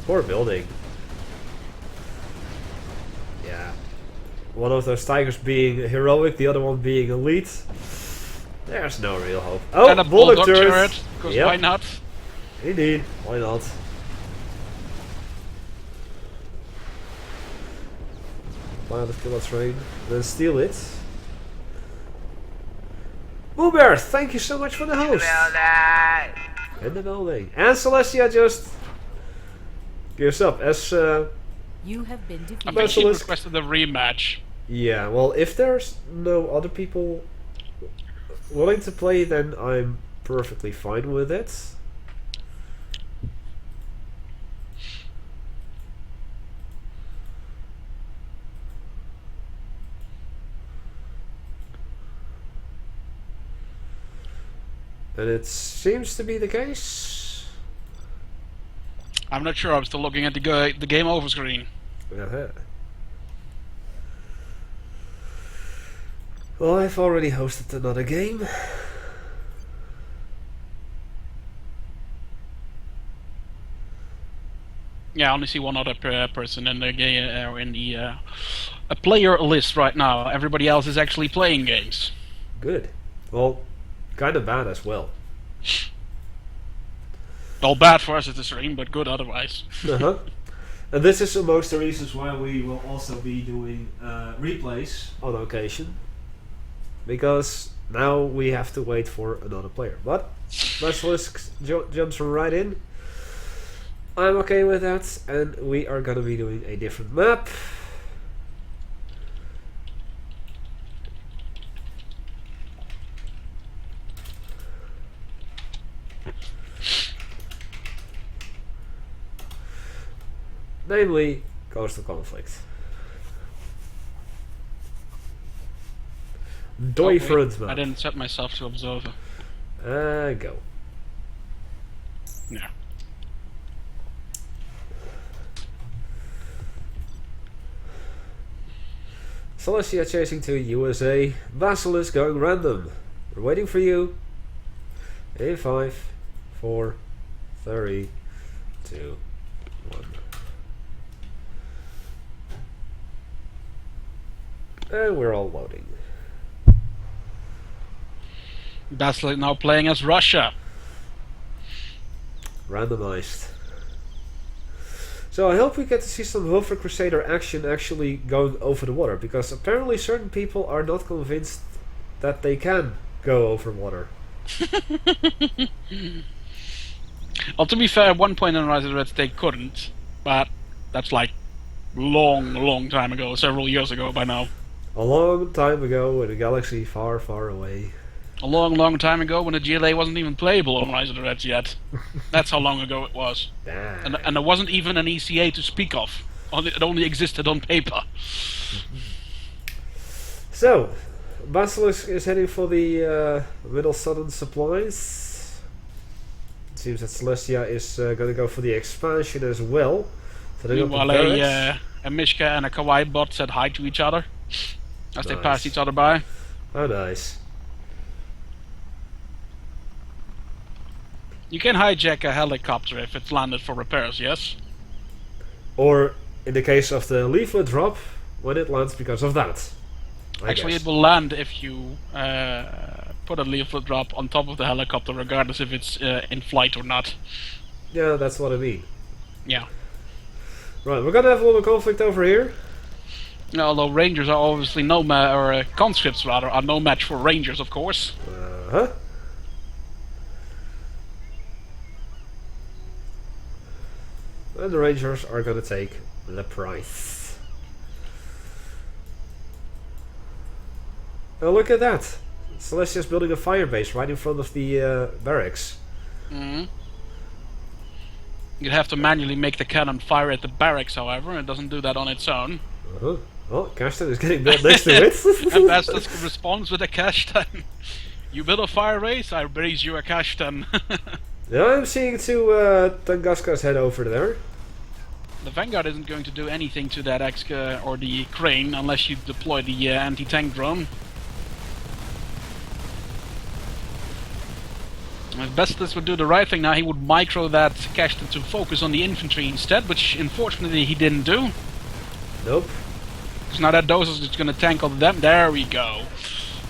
Poor building. Yeah. One of those tigers being heroic, the other one being elite. There's no real hope. Oh, And a bullet bulldog turret. turret, because Yep. why not? Indeed, why not? Pilot killer train, then steal it. Boober, thank you so much for the host. In the building. And Celestia just gives up as You have been I defeated. think she Basilisk. requested a rematch. yeah, well, if there's no other people willing to play, then I'm perfectly fine with it. And it seems to be the case. I'm not sure, I'm still looking at the game over screen. Uh-huh. Well, I've already hosted another game. Yeah, I only see one other person in the game, in the a player list right now. Everybody else is actually playing games. Good. Well, kind of bad as well. Well, bad for us at the stream, but good otherwise. Uh-huh. And this is amongst the reasons why we will also be doing replays on occasion. Because now we have to wait for another player. But Basilisk jumps right in. I'm okay with that, and we are gonna be doing a different map. Namely, Coastal Conflict. Different I map. didn't set myself to observer. Go. Yeah. Celestia chasing to USA. Basilisk going random. We're waiting for you. In 5, 4, 3, 2, 1. And we're all loading. Basilisk now playing as Russia. Randomized. So I hope we get to see some Wilfer Crusader action actually going over the water, because apparently certain people are not convinced that they can go over water. Well, to be fair, at one point in Rise of the Reds they couldn't, but that's like long time ago, several years ago by now. A long time ago in a galaxy far, far away. A long time ago when the GLA wasn't even playable on Rise of the Reds yet. That's how long ago it was. Damn. And there wasn't even an ECA to speak of. It only existed on paper. So, Basilisk is heading for the Middle Southern supplies. It seems that Celestia is going to go for the expansion as well. Setting up Meanwhile, the barracks. a Mishka and a Kawaii bot said hi to each other as they Nice. passed each other by. Oh, nice. You can hijack a helicopter if it's landed for repairs, yes? Or, in the case of the leaflet drop, when it lands because of that. I Actually, guess. it will land if you put a leaflet drop on top of the helicopter, regardless if it's in flight or not. Yeah, that's what I mean. Yeah. Right, we're gonna have a little conflict over here. Although Rangers are obviously conscripts rather, are no match for Rangers, of course. Uh-huh. And the Rangers are gonna take the prize. Oh, look at that! Celestia's building a fire base right in front of the barracks. Mm-hmm. You'd have to manually make the cannon fire at the barracks, however, and it doesn't do that on its own. Uh-huh. Oh, Kashtan is getting built next to it. And Bastos responds with a Kashtan. You build a fire race, I raise you a Kashtan. Yeah, I'm seeing two Tunguskas head over there. The Vanguard isn't going to do anything to that or the crane unless you deploy the anti-tank drone. If Bastos would do the right thing now, he would micro that Kashtan to focus on the infantry instead, which unfortunately he didn't do. Nope. Because now that dozer is going to tank all the damage. There we go.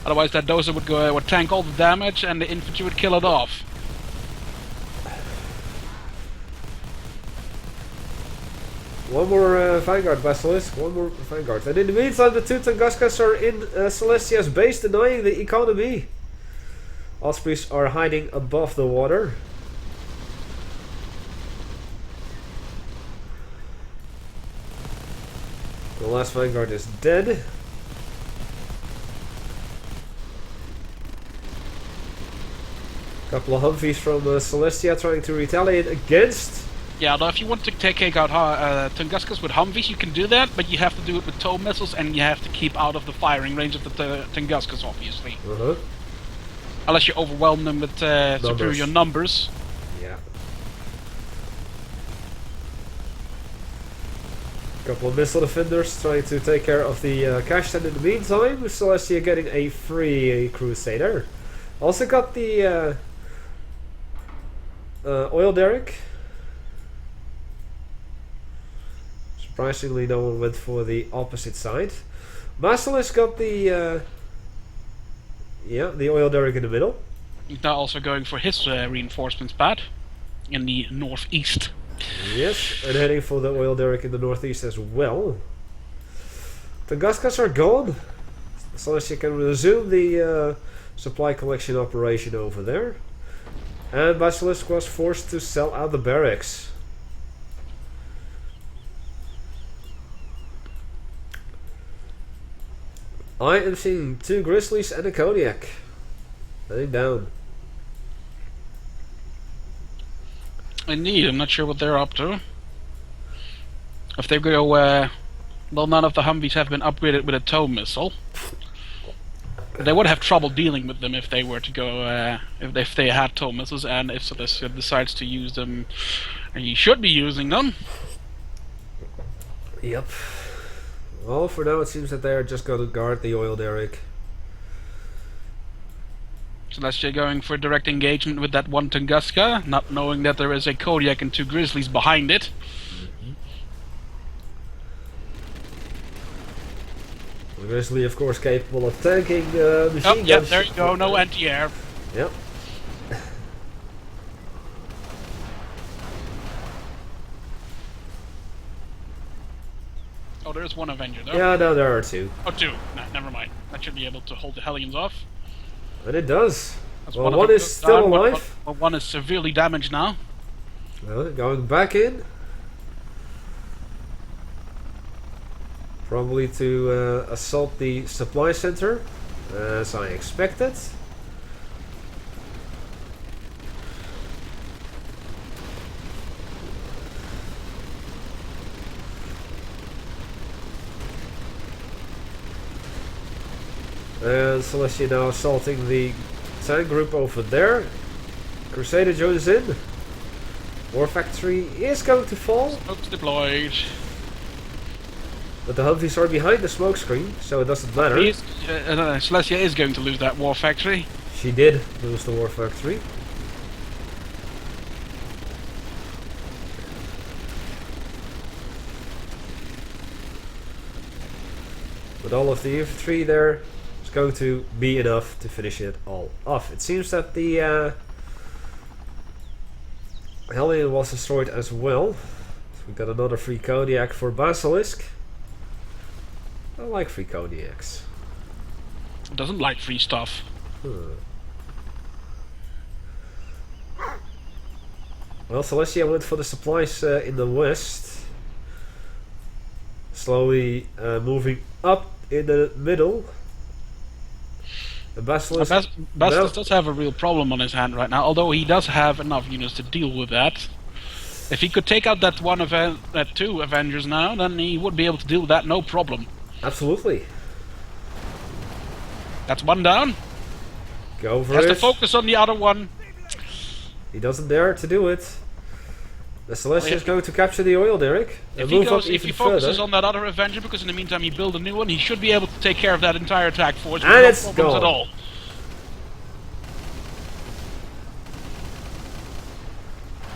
Otherwise that dozer would tank all the damage and the infantry would kill it off. One more Vanguard Basilisk, one more Vanguard. And in the meantime, the two Tunguskas are in Celestia's base, denying the economy. Ospreys are hiding above the water. The last Vanguard is dead. Couple of Humvees from Celestia trying to retaliate against. Yeah, although if you want to take out Tunguskas with Humvees, you can do that, but you have to do it with tow missiles, and you have to keep out of the firing range of the Tunguskas, obviously. Unless you overwhelm them with superior numbers. Yeah. Couple of missile defenders trying to take care of the Kashtan in the meantime, with Celestia getting a free Crusader. Also got the oil derrick. Surprisingly, no one went for the opposite side. Basilisk got the the oil derrick in the middle. He's now also going for his reinforcements pad in the northeast. Yes, and heading for the oil derrick in the northeast as well. The Guskas are gone, so as you can resume the supply collection operation over there. And Basilisk was forced to sell out the barracks. I am seeing two Grizzlies and a Kodiak. Laying down. Indeed, I'm not sure what they're up to. If they go, well, none of the Humvees have been upgraded with a tow missile. They would have trouble dealing with them if they were to go, if they had tow missiles, and if Celestia decides to use them, and he should be using them. Yep. Well, for now it seems that they are just going to guard the oil derrick. Celestia going for direct engagement with that one Tunguska, not knowing that there is a Kodiak and two Grizzlies behind it. The Grizzly, of course, capable of tanking machine guns. Yep, there you go, no anti-air. Yep. Oh, there is one Avenger though. Yeah, no, there are two. Oh, two. No, never mind. That should be able to hold the Hellions off. And it does. That's Well, one is still alive. One is severely damaged now. Well, going back in. Probably to assault the supply center, as I expected. And Celestia now assaulting the tank group over there. Crusader joins in. War Factory is going to fall. Smokes deployed. But the Humvees are behind the smoke screen, so it doesn't matter. Celestia is going to lose that War Factory. She did lose the War Factory. But all of the infantry there is going to be enough to finish it all off. It seems that the Hellion was destroyed as well. So we got another free Kodiak for Basilisk. I like free Kodiaks. Doesn't like free stuff. Well, Celestia went for the supplies in the west. Slowly moving up in the middle. The Basilisk... Basilisk does have a real problem on his hand right now, although he does have enough units to deal with that. If he could take out that two Avengers now, then he would be able to deal with that no problem. Absolutely. That's one down. Go for Has it. to focus on the other one. He doesn't dare to do it. The Celestia is If- going to capture the oil derrick and If he move up goes, if even he focuses further. on that other Avenger, because in the meantime he built a new one, he should be able to take care of that entire attack force with And no it's problems at gone. all.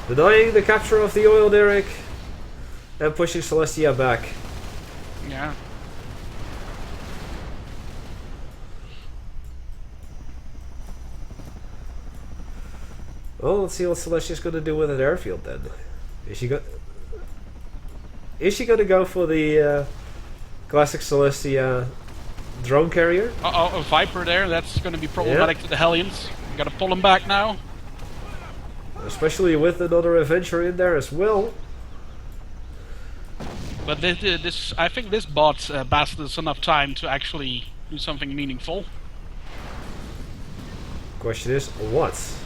Denying the capture of the oil derrick and pushing Celestia back. Yeah. Well, let's see what Celestia's going to do with that airfield then. Is she going to go for the classic Celestia drone carrier? Uh-oh, a Viper there. That's going to be problematic to the Hellions. We got to pull him back now. Especially with another Avenger in there as well. But this I think this bought Basilisk enough time to actually do something meaningful. Question is, what?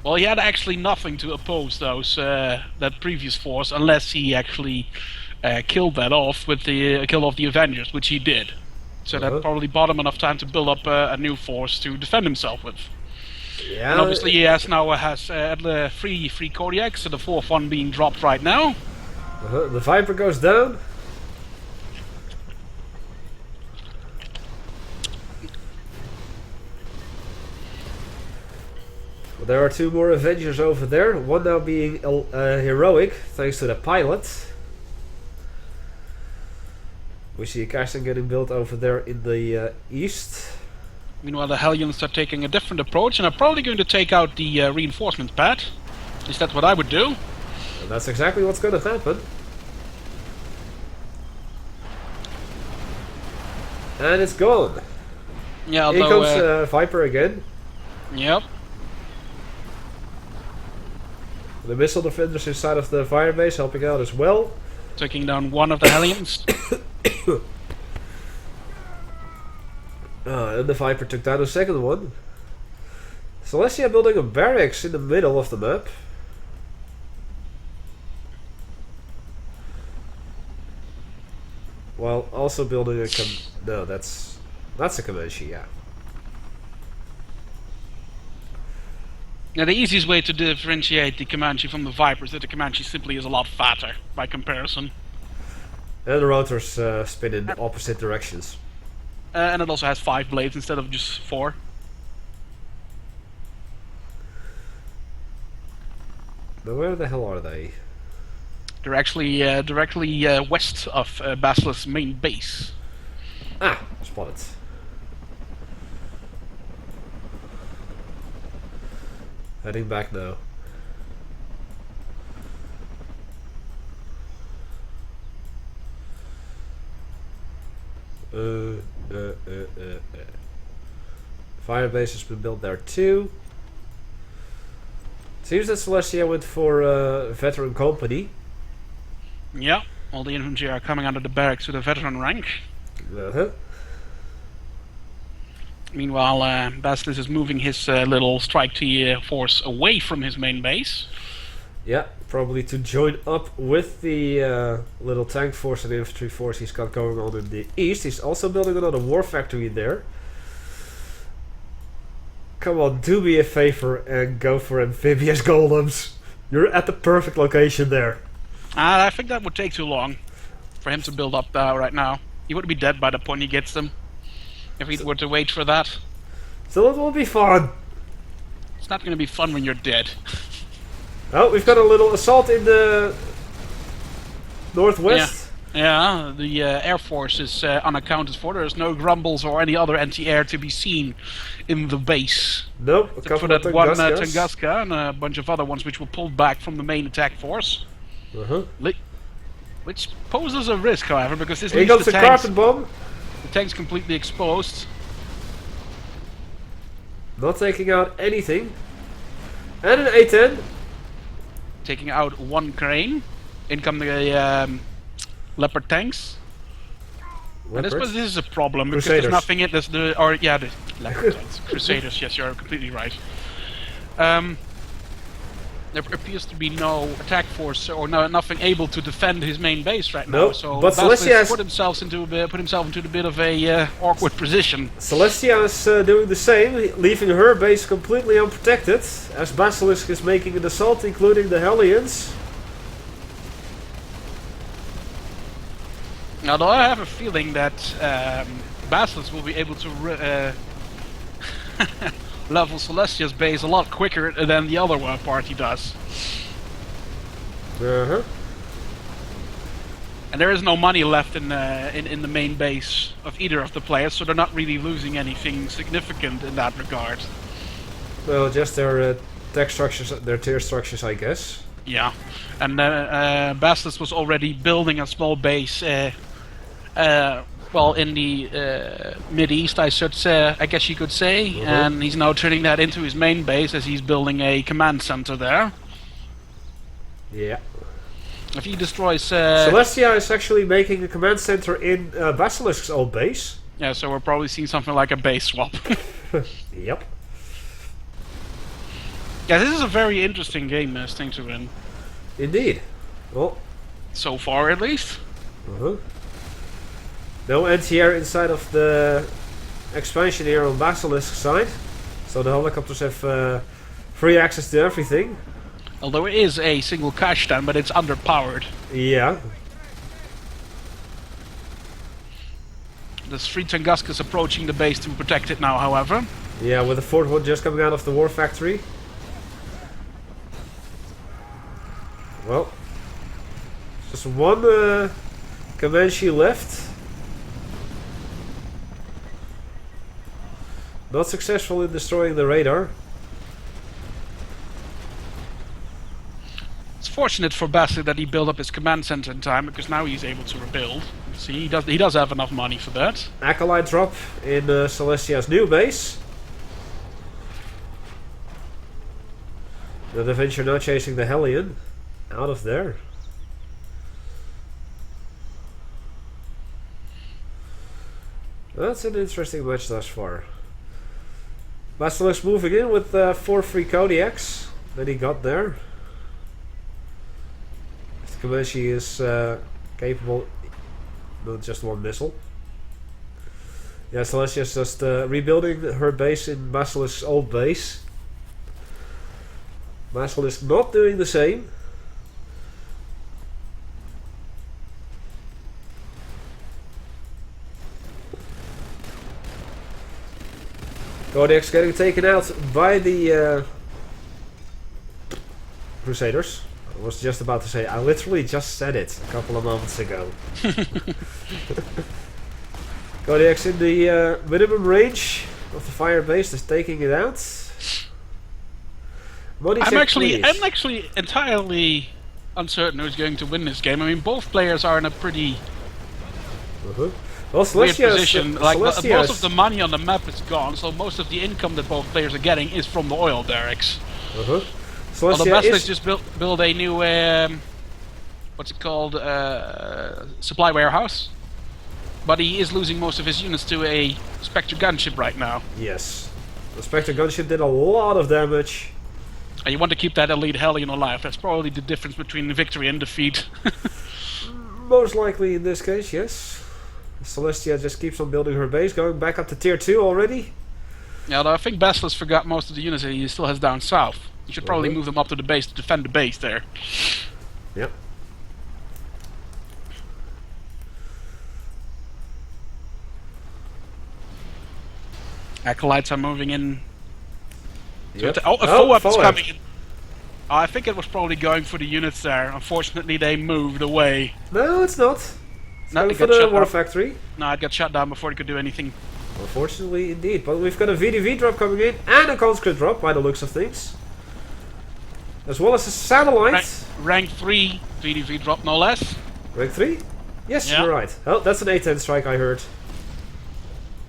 Well, he had actually nothing to oppose those that previous force, unless he actually killed that off with the killed off the Avengers, which he did. So that probably bought him enough time to build up a new force to defend himself with. Yeah. And obviously he has three Kodiaks, so the fourth one being dropped right now. The Viper goes down. Well, there are two more Avengers over there. One now being heroic, thanks to the pilot. We see a castle getting built over there in the east. Meanwhile, the Hellions are taking a different approach and are probably going to take out the reinforcement pad. At least that's what I would do. And that's exactly what's going to happen. And it's gone. Yeah, Here although, comes Viper again. yep. The missile defenders inside of the fire base helping out as well. Taking down one of the Hellions. And the Viper took down the second one. Celestia building a barracks in the middle of the map. While also building a no, that's a Comanche, yeah. Now, the easiest way to differentiate the Comanche from the Viper is that the Comanche simply is a lot fatter by comparison. And the rotors spin in opposite directions. And it also has 5 blades instead of just 4. Now where the hell are they? They're actually directly west of Basilisk's main base. Ah, spotted. Heading back now. Firebase has been built there too. Seems that Celestia went for veteran company. Yeah, all the infantry are coming out of the barracks with a veteran rank. Meanwhile, Basilisk is moving his little strike tier force away from his main base. Yeah, probably to join up with the little tank force and infantry force he's got going on in the east. He's also building another war factory there. Come on, do me a favor and go for amphibious golems. You're at the perfect location there. I think that would take too long for him to build up right now. He would be dead by the point he gets them. If he were to wait for that. So it will be fun. It's not going to be fun when you're dead. Oh, we've got a little assault in the northwest. Yeah, the Air Force is unaccounted for. There's no grumbles or any other anti-air to be seen in the base. Nope, a Except couple for of that one Tunguskars. Tunguska and a bunch of other ones which were pulled back from the main attack force. Which poses a risk, however, because this Here leaves comes the the tanks, carpet bomb. the tanks completely exposed. Not taking out anything. And an A-10. Taking out one crane. In come the Leopard tanks. And I suppose this is a problem because Crusaders. there's nothing in this. The Leopard tanks, Crusaders. Yes, you're completely right. there appears to be no attack force or nothing able to defend his main base right now. Nope, So but Celestia has put himself into a bit of a awkward position. Celestia is doing the same, leaving her base completely unprotected, as Basilisk is making an assault, including the Hellions. Although I have a feeling that Basilisk will be able to level Celestia's base a lot quicker than the other party does. Uh-huh. And there is no money left in the main base of either of the players, so they're not really losing anything significant in that regard. Well, just their tech structures, their tier structures, I guess. Yeah, and Basilisk was already building a small base, well, in the mid-east, I guess you could say, and he's now turning that into his main base as he's building a command center there. Yeah. If he destroys... Celestia is actually making a command center in Basilisk's old base. Yeah, so we're probably seeing something like a base swap. Yep. Yeah, this is a very interesting game, Sting to win. Indeed. Well. So far, at least. No anti-air inside of the expansion here on Basilisk's side. So the helicopters have free access to everything. Although it is a single cash stand, but it's underpowered. Yeah. There's 3 Tunguskas approaching the base to protect it now, however. Yeah, with the 4th one just coming out of the war factory. Well, just one Comanche left. Not successful in destroying the radar. It's fortunate for Basilisk that he built up his command center in time, because now he's able to rebuild. See, he does have enough money for that. Acolyte drop in Celestia's new base. The Avenger now chasing the Hellion out of there. That's an interesting match thus far. Basilisk moving in with 4 free Kodiaks that he got there. The Comanche is capable, not just one missile. Yeah, Celestia is just rebuilding her base in Basilisk's old base. Basilisk not doing the same. Kodiak's getting taken out by the Crusaders. I was just about to say, I literally just said it a couple of moments ago. Kodiak's in the minimum range of the fire base, is taking it out. Money I'm check, actually please. entirely uncertain who's going to win this game. I mean, both players are in a pretty Well, weird Celestia's position. Like most Celestia's- of the money on the map is gone, so most of the income that both players are getting is from the oil derricks. Although Celestia Basilisk is just build a new what's it called, supply warehouse, but he is losing most of his units to a Spectre gunship right now. yes. The Spectre gunship did a lot of damage. And you want to keep that elite Hellion alive. That's probably the difference between victory and defeat. Most likely in this case, yes. Celestia just keeps on building her base, going back up to tier 2 already. Yeah, although I think Basilisk forgot most of the units that he still has down south. You should probably move them up to the base to defend the base there. Yep. Acolytes are moving in. Yep. Oh, a FOAP is FOAP. coming in. Oh, I think it was probably going for the units there. Unfortunately, they moved away. No, it's not. It's No, going it for got the shut war down. factory. No, it got shut down before it could do anything. Unfortunately, indeed. But we've got a VDV drop coming in and a conscript drop by the looks of things. As well as a satellite. Rank 3 VDV drop, no less. Rank 3? Yes, Yeah. you're right. Oh, that's an A10 strike, I heard.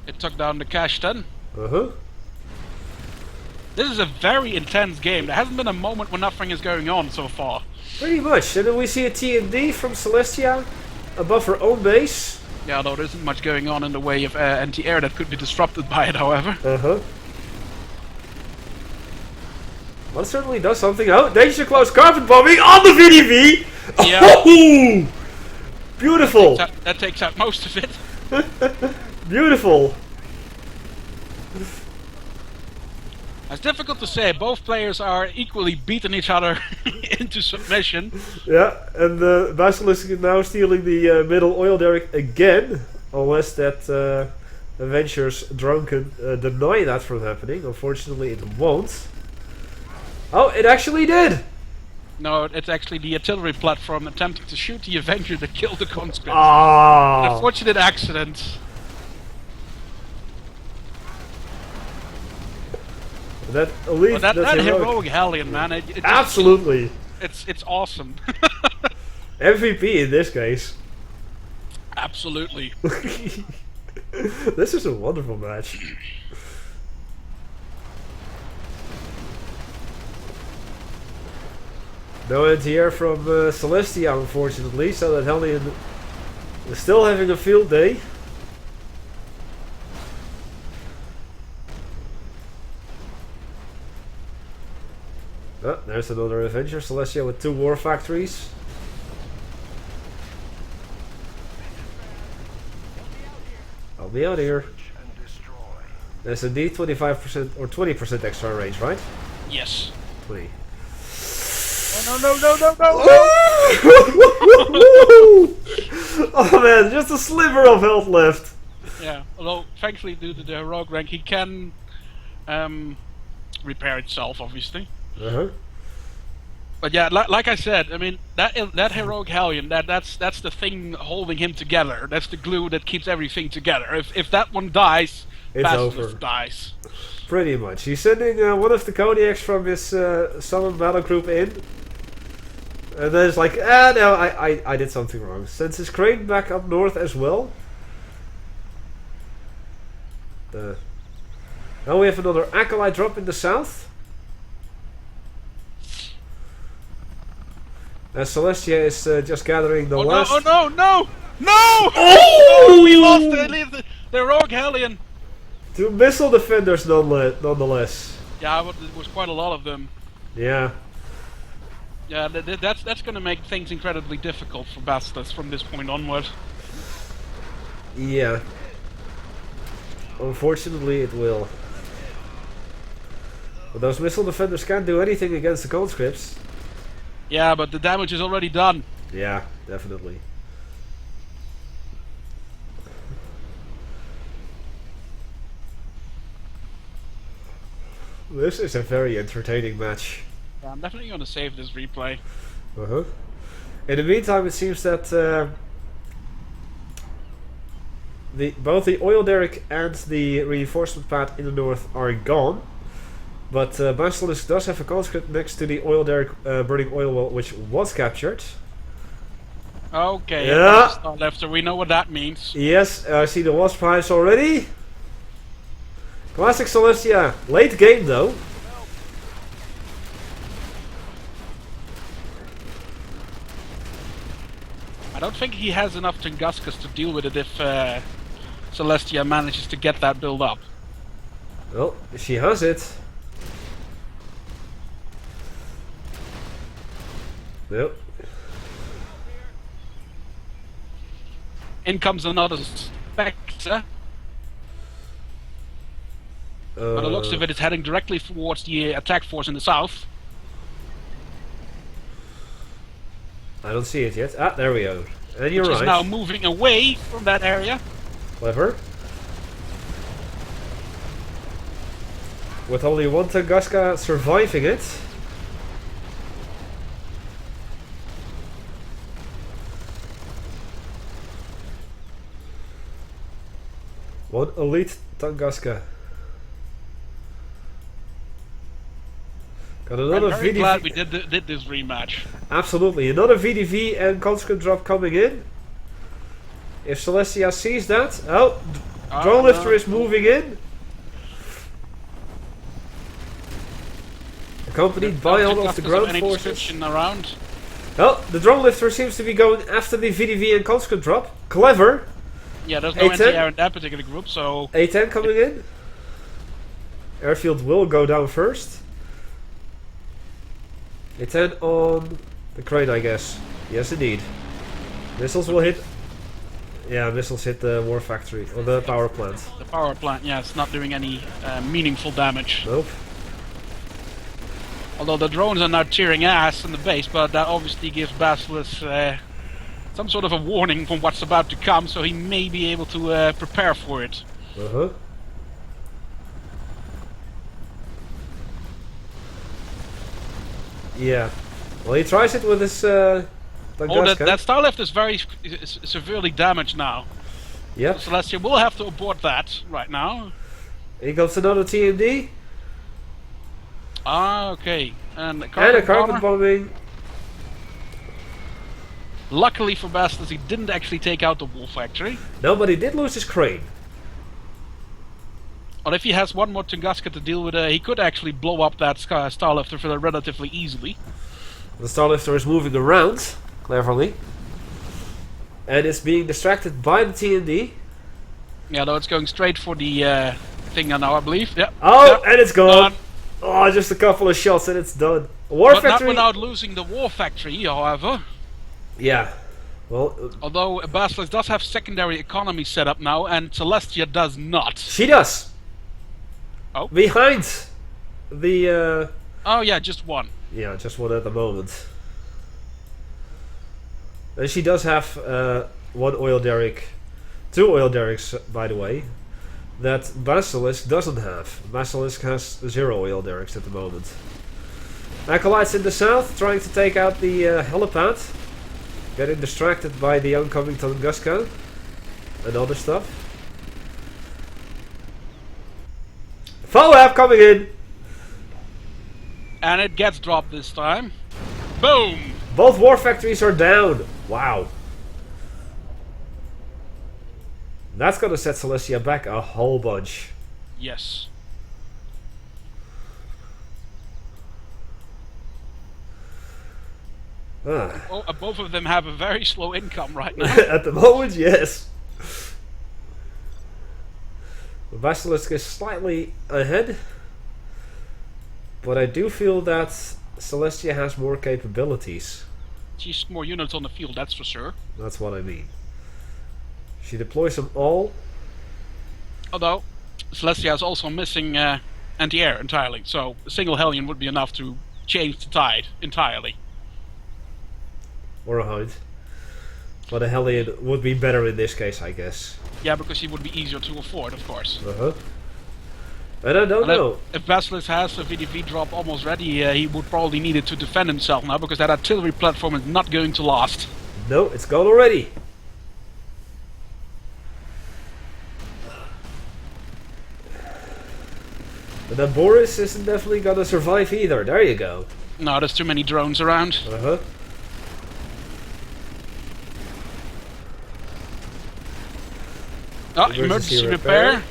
It took down the cash then. Uh-huh. This is a very intense game. There hasn't been a moment when nothing is going on so far. Pretty much. And then we see a TND from Celestia above her own base. Yeah, although there isn't much going on in the way of anti-air that could be disrupted by it, however. Uh-huh. Well, it certainly does something. Oh, danger close carpet bombing on the VDV! Yeah. Oh! Beautiful! That takes out most of it. Beautiful! It's difficult to say. Both players are equally beating each other into submission. Yeah, and Basilisk is now stealing the middle oil derrick again. Unless that Avengers Drunken deny that from happening. Unfortunately, it won't. Oh, it actually did! No, it's actually the artillery platform attempting to shoot the Avenger that killed the conscript. An Ah! unfortunate accident. That elite, But that that's heroic Hellion, man, it just- Absolutely. it's awesome. MVP in this case. Absolutely. This is a wonderful match. No end here from Celestia, unfortunately, so that Hellion is still having a field day. Oh, there's another Avenger, Celestia with 2 war factories. I'll be out here. And destroy. There's indeed 25% or 20% extra range, right? Yes. 20. Oh, no. Oh man, just a sliver of health left. Yeah, although thankfully due to the heroic rank he can repair itself, obviously. Uh-huh. But yeah, like I said, I mean that heroic Hellion, that's the thing holding him together. That's the glue that keeps everything together. If that one dies, It's Basilisk over. dies. Pretty much. He's sending one of the Kodiaks from his summon battle group in. And then it's like, no, I did something wrong. Sends his crane back up north as well. Now we have another Acolyte drop in the south. As Celestia is just gathering the last... No! Oh! We lost the heroic Hellion! 2 missile defenders nonetheless. Yeah, but it was quite a lot of them. Yeah. Yeah, that's going to make things incredibly difficult for Bastards from this point onward. Yeah. Unfortunately it will. But those missile defenders can't do anything against the conscripts. Yeah, but the damage is already done. Yeah, definitely. This is a very entertaining match. Yeah, I'm definitely going to save this replay. Uh-huh. In the meantime, it seems that both the oil derrick and the reinforcement pad in the north are gone. But Basilisk does have a conscript next to the oil derrick burning oil well, which was captured. Okay, Yeah. Lefter, we know what that means. Yes, I see the wasp hives already. Classic Celestia. Late game though. I don't think he has enough Tunguskas to deal with it if Celestia manages to get that build up. Well, she has it. Yep. In comes another Spectre. By the looks of it, it's heading directly towards the attack force in the south. I don't see it yet. Ah, there we go. And you're Which right. is now moving away from that area. Clever. With only 1 Tunguska surviving it. One elite Tunguska. Got another I'm very VDV. glad we did this rematch. Absolutely, another VDV and conscript drop coming in. If Celestia sees that, oh, drone lifter is moving in. Accompanied by all of the ground forces. Around. Well, the drone lifter seems to be going after the VDV and conscript drop. Clever. Yeah, there's no A10. anti-air in that particular group, so... A10 coming in. Airfield will go down first. It's then on the crane, I guess. Yes, indeed. Missiles will hit. Yeah, missiles hit the war factory or the power plant. The power plant, yeah, it's not doing any meaningful damage. Nope. Although the drones are now tearing ass in the base, but that obviously gives Basilisk some sort of a warning from what's about to come, so he may be able to prepare for it. Uh-huh. Yeah. Well, he tries it with his Tunguska. That Starlift is very severely damaged now. Yep. Celestia will have to abort that right now. Here comes another TMD. Ah, okay. And a And a carpet carpet bomber. bombing. Luckily for Basilisk, he didn't actually take out the wall factory. No, but he did lose his crane. But if he has one more Tunguska to deal with, he could actually blow up that Starlifter relatively easily. The Starlifter is moving around, cleverly. And it's being distracted by the TND. Yeah, though it's going straight for the thing now, I believe. Yeah. Oh, Yep. and it's gone. Done. Oh, just a couple of shots and it's done. War But not factory. without losing the war factory, however. Yeah. Well, Although Basilisk does have secondary economy set up now, and Celestia does not. she does. Oh. Behind the. Oh yeah, just one. Yeah, just one at the moment. And she does have one oil derrick, 2 oil derricks, by the way, that Basilisk doesn't have. Basilisk has 0 oil derricks at the moment. Acolytes in the south trying to take out the helipad, getting distracted by the oncoming Tunguska and other stuff. Follow-up coming in! And it gets dropped this time. Boom! Both war factories are down. Wow. That's gonna set Celestia back a whole bunch. Yes. Ah. Oh, both of them have a very slow income right now. At the moment, yes. Basilisk is slightly ahead. But I do feel that Celestia has more capabilities. She's more units on the field, that's for sure. That's what I mean. She deploys them all. Although, Celestia is also missing anti-air entirely, so a single Hellion would be enough to change the tide entirely. Or a Hind. But a Hellion would be better in this case, I guess. Yeah, because he would be easier to afford, of course. Uh-huh. And I don't know. If Basilisk has a VDV drop almost ready, he would probably need it to defend himself now, because that artillery platform is not going to last. No, it's gone already. But that Boris isn't definitely gonna survive either. There you go. No, there's too many drones around. Uh-huh. Oh, emergency repair.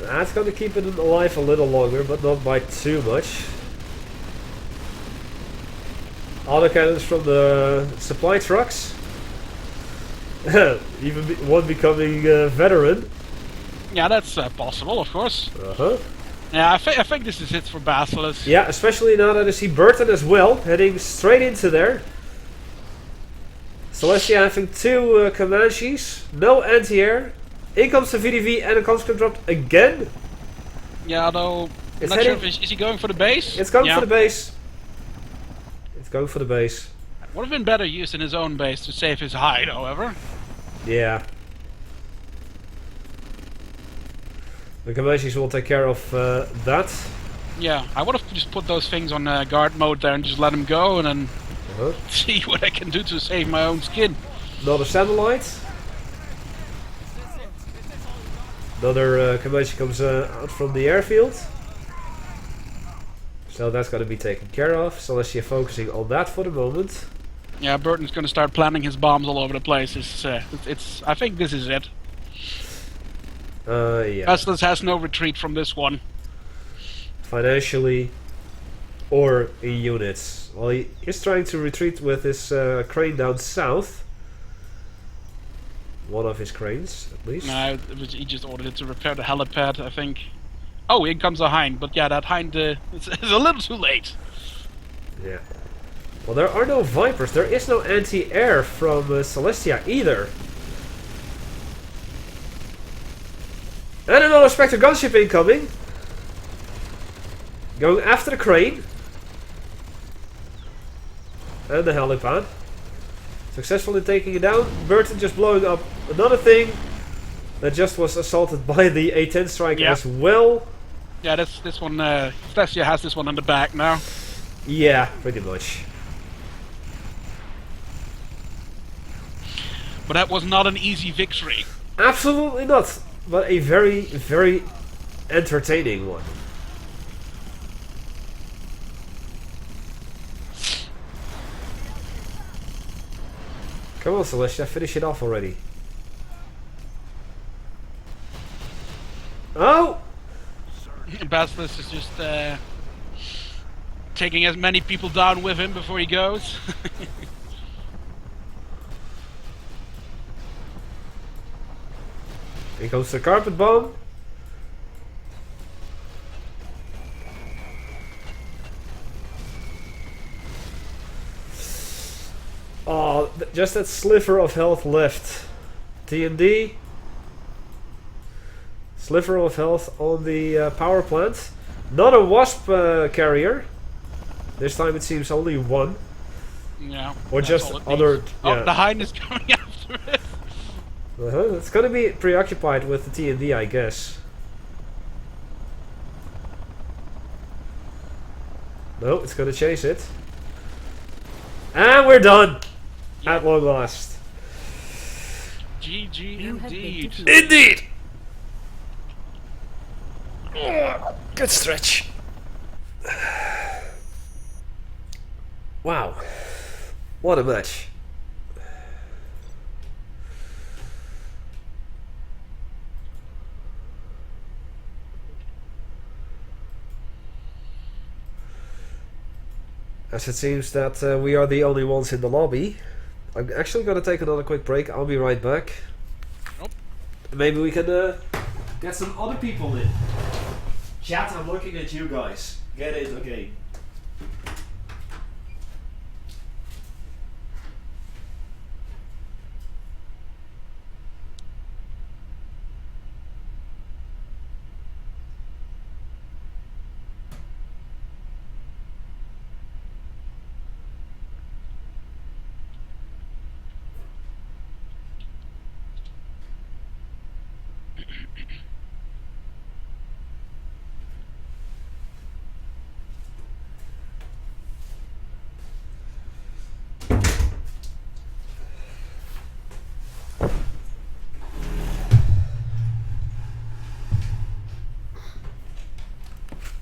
That's gonna keep it alive a little longer, but not by too much. Autocannons from the supply trucks. Even one becoming a veteran. Yeah, that's possible, of course. Uh-huh. Yeah, I think this is it for Basilisk. Yeah, especially now that I see Burton as well, heading straight into there. Celestia having 2 Comanches, no anti-air. In comes the VDV and a conscript drop again. Yeah, although It's I'm not sure heading- if is he going for the base? It's going Yeah. for the base. It's going for the base. Would have been better used in his own base to save his hide, however. Yeah. The Comanches will take care of that. Yeah, I would have just put those things on guard mode there and just let him go and then Uh-huh. see what I can do to save my own skin. Another satellite. Another Comanche comes out from the airfield. So that's going to be taken care of. Celestia focusing on that for the moment. Yeah, Burton's going to start planting his bombs all over the place. I think this is it. Yeah. Basilisk has no retreat from this one. Financially or in units. Well, he is trying to retreat with his crane down south. One of his cranes, at least. No, he just ordered it to repair the helipad, I think. Oh, in comes a hind, but yeah, that hind is a little too late. Yeah. Well, there are no Vipers. There is no anti-air from Celestia either. And another Spectre gunship incoming. Going after the crane. And the helipad. Successfully taking it down. Burton just blowing up another thing. That just was assaulted by the A-10 strike as well. Yeah, this one, Celestia has this one in the back now. Yeah, pretty much. But that was not an easy victory. Absolutely not. But a very, very entertaining one. Come on, Celestia, finish it off already. Oh! Basilisk is just taking as many people down with him before he goes. Here comes the carpet bomb. Oh, just that sliver of health left. TND. Sliver of health on the power plant. Not a wasp carrier. This time it seems only one. Yeah. Or just other. Oh, the hind is coming after it. It's gonna be preoccupied with the TND, I guess. No, it's gonna chase it. And we're done! At long last. GG You have been indeed. defeated. Indeed! Oh, good stretch. Wow. What a match. As it seems that we are the only ones in the lobby. I'm actually going to take another quick break. I'll be right back. Nope. Maybe we can get some other people in. Chat, I'm looking at you guys. Get in, okay.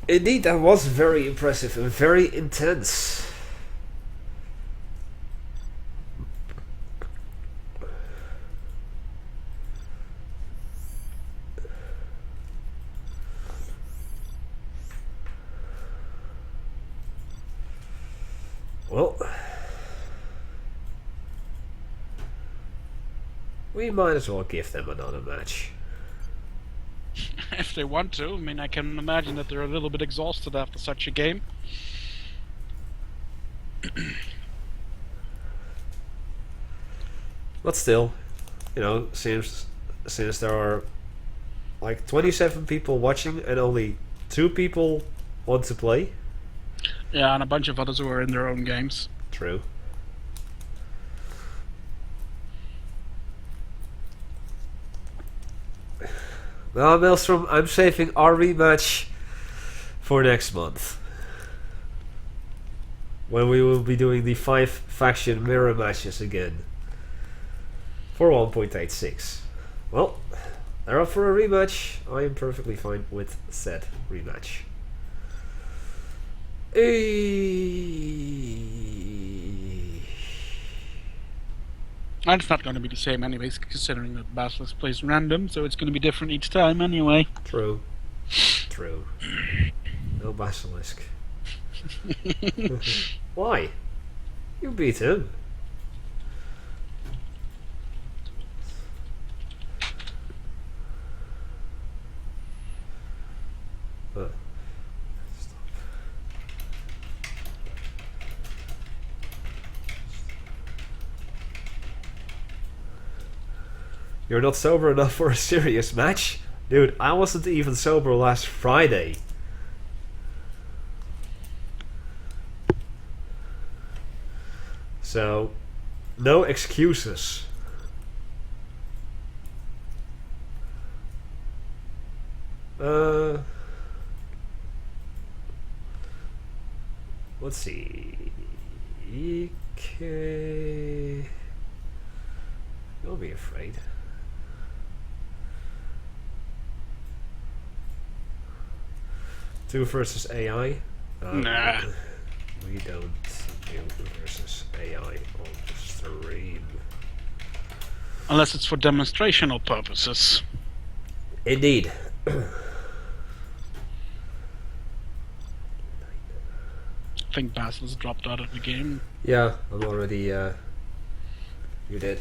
Indeed, that was very impressive and very intense. Well, we might as well give them another match. If they want to. I mean, I can imagine that they're a little bit exhausted after such a game. But still, you know, since there are like 27 people watching and only 2 people want to play. Yeah, and a bunch of others who are in their own games. True. Well, Maelstrom, I'm saving our rematch for next month. When we will be doing the 5 faction mirror matches again. For 1.86. Well, they're up for a rematch. I am perfectly fine with said rematch. And it's not going to be the same anyways, considering that Basilisk plays random, so it's going to be different each time anyway. True. True. No Basilisk. Why? You beat him. You're not sober enough for a serious match? Dude, I wasn't even sober last Friday. So, no excuses. Let's see. EK. Don't be afraid. Two versus AI. Nah. We don't do versus AI on the stream. Unless it's for demonstrational purposes. Indeed. I think Basil's dropped out of the game. Yeah, I'm already. You did.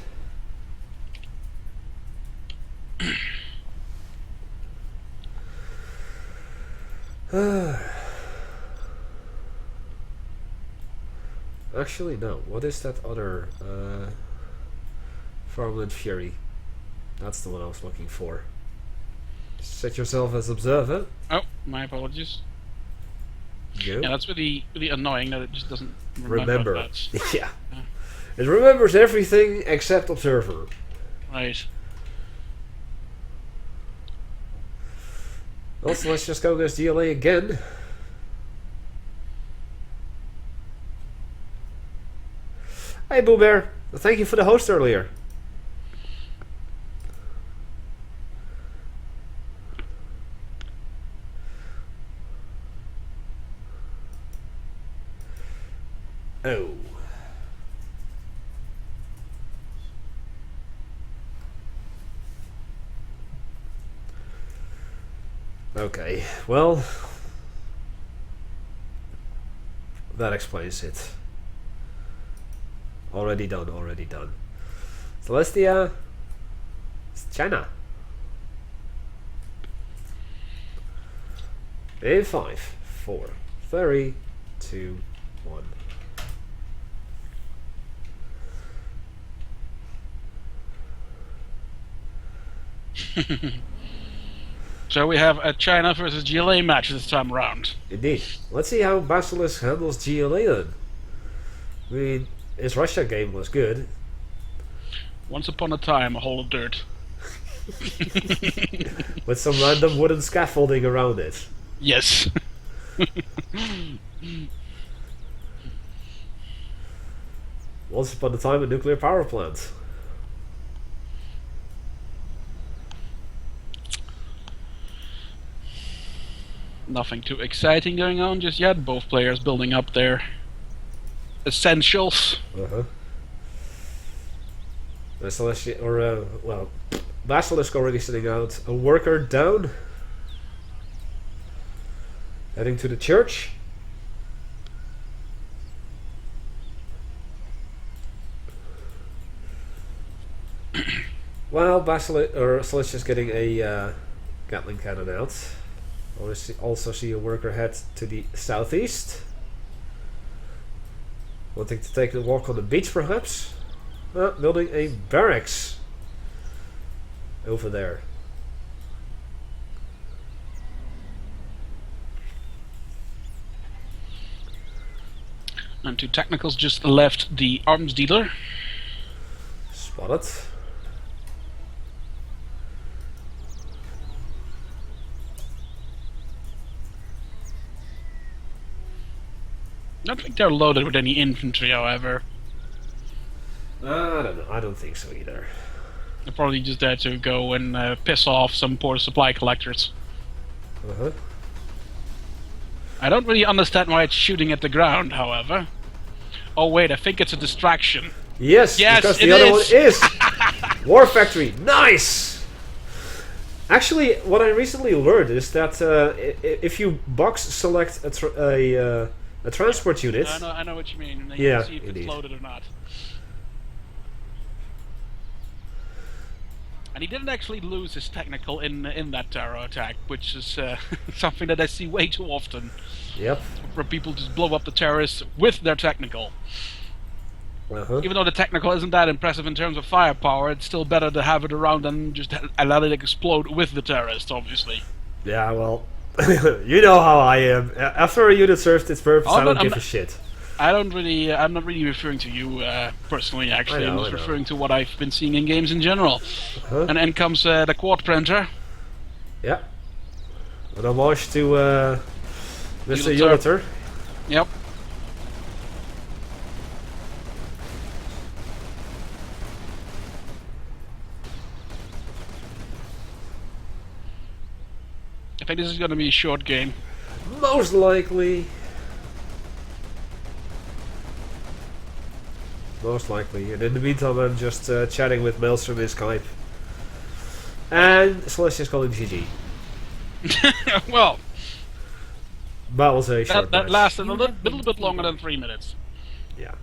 Actually, no. What is that other Farmland Fury? That's the one I was looking for. Set yourself as observer. Oh, my apologies. Go. Yeah, that's really annoying that it just doesn't remember that. Yeah. It remembers everything except observer. Right. Also, let's just go against GLA again. Hey, Boo Bear. Thank you for the host earlier. Oh. Okay, well, that explains it. Already done, already done. Celestia, it's China. In 5, 4, 3, 2, 1. So we have a China versus GLA match this time around. Indeed. Let's see how Basilisk handles GLA then. I mean, his Russia game was good. Once upon a time, a hole of dirt. With some random wooden scaffolding around it. Yes. Once upon a time, a nuclear power plant. Nothing too exciting going on just yet. Both players building up their essentials. Celestia, or well, Basilisk already sitting out. A worker down. Heading to the church. Well, Basilisk or Celestia's getting a Gatling cannon out. Also see a worker head to the southeast. Wanting to take a walk on the beach, perhaps? Building a barracks over there. And two technicals just left the arms dealer. Spotted. I don't think they're loaded with any infantry, however. I don't know. I don't think so either. They're probably just there to go and piss off some poor supply collectors. I don't really understand why it's shooting at the ground, however. Oh wait, I think it's a distraction. Yes, because the other one is War Factory. Nice. Actually, what I recently learned is that if you box select a transport unit. I know what you mean. And then Yeah, you can see if indeed. it's loaded or not. And he didn't actually lose his technical in that terror attack, which is something that I see way too often. Yep. Where people just blow up the terrorists with their technical. Even though the technical isn't that impressive in terms of firepower, it's still better to have it around than just let it explode with the terrorists, obviously. Yeah, well, you know how I am. After a unit serves its purpose, I don't give a shit. I'm not really referring to you personally, actually. I'm just referring to what I've been seeing in games in general. And then comes the quad printer. Yeah. An homage to Mr. Uniter. Yep. I think this is going to be a short game. Most likely. Most likely. And in the meantime, I'm just chatting with Maelstrom in Skype. And Celestia's calling GG. Well, that was a short that match. lasted a little bit longer than 3 minutes. Yeah.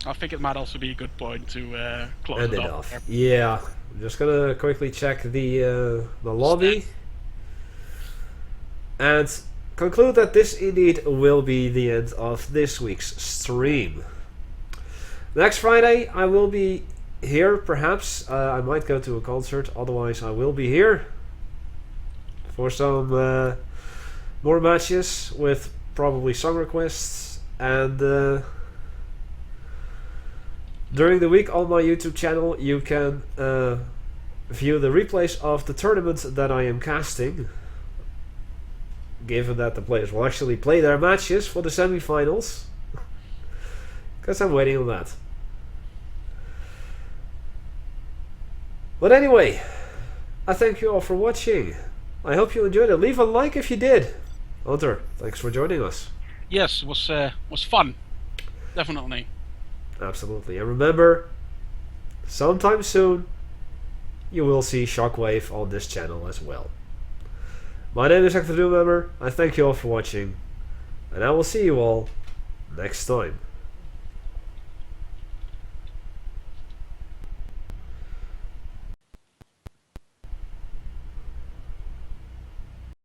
I think it might also be a good point to close it off. Yeah. I'm just gonna quickly check the lobby. And conclude that this indeed will be the end of this week's stream. Next Friday I will be here, perhaps. I might go to a concert, otherwise I will be here for some more matches with probably song requests. And during the week on my YouTube channel you can view the replays of the tournament that I am casting, given that the players will actually play their matches for the semi-finals, because I'm waiting on that. But anyway, I thank you all for watching. I hope you enjoyed it. Leave a like if you did. Hunter, thanks for joining us. Yes, it was fun. Definitely. Absolutely. And remember, sometime soon you will see Shockwave on this channel as well. My name is Hecthor Doomhammer. I thank you all for watching, and I will see you all next time.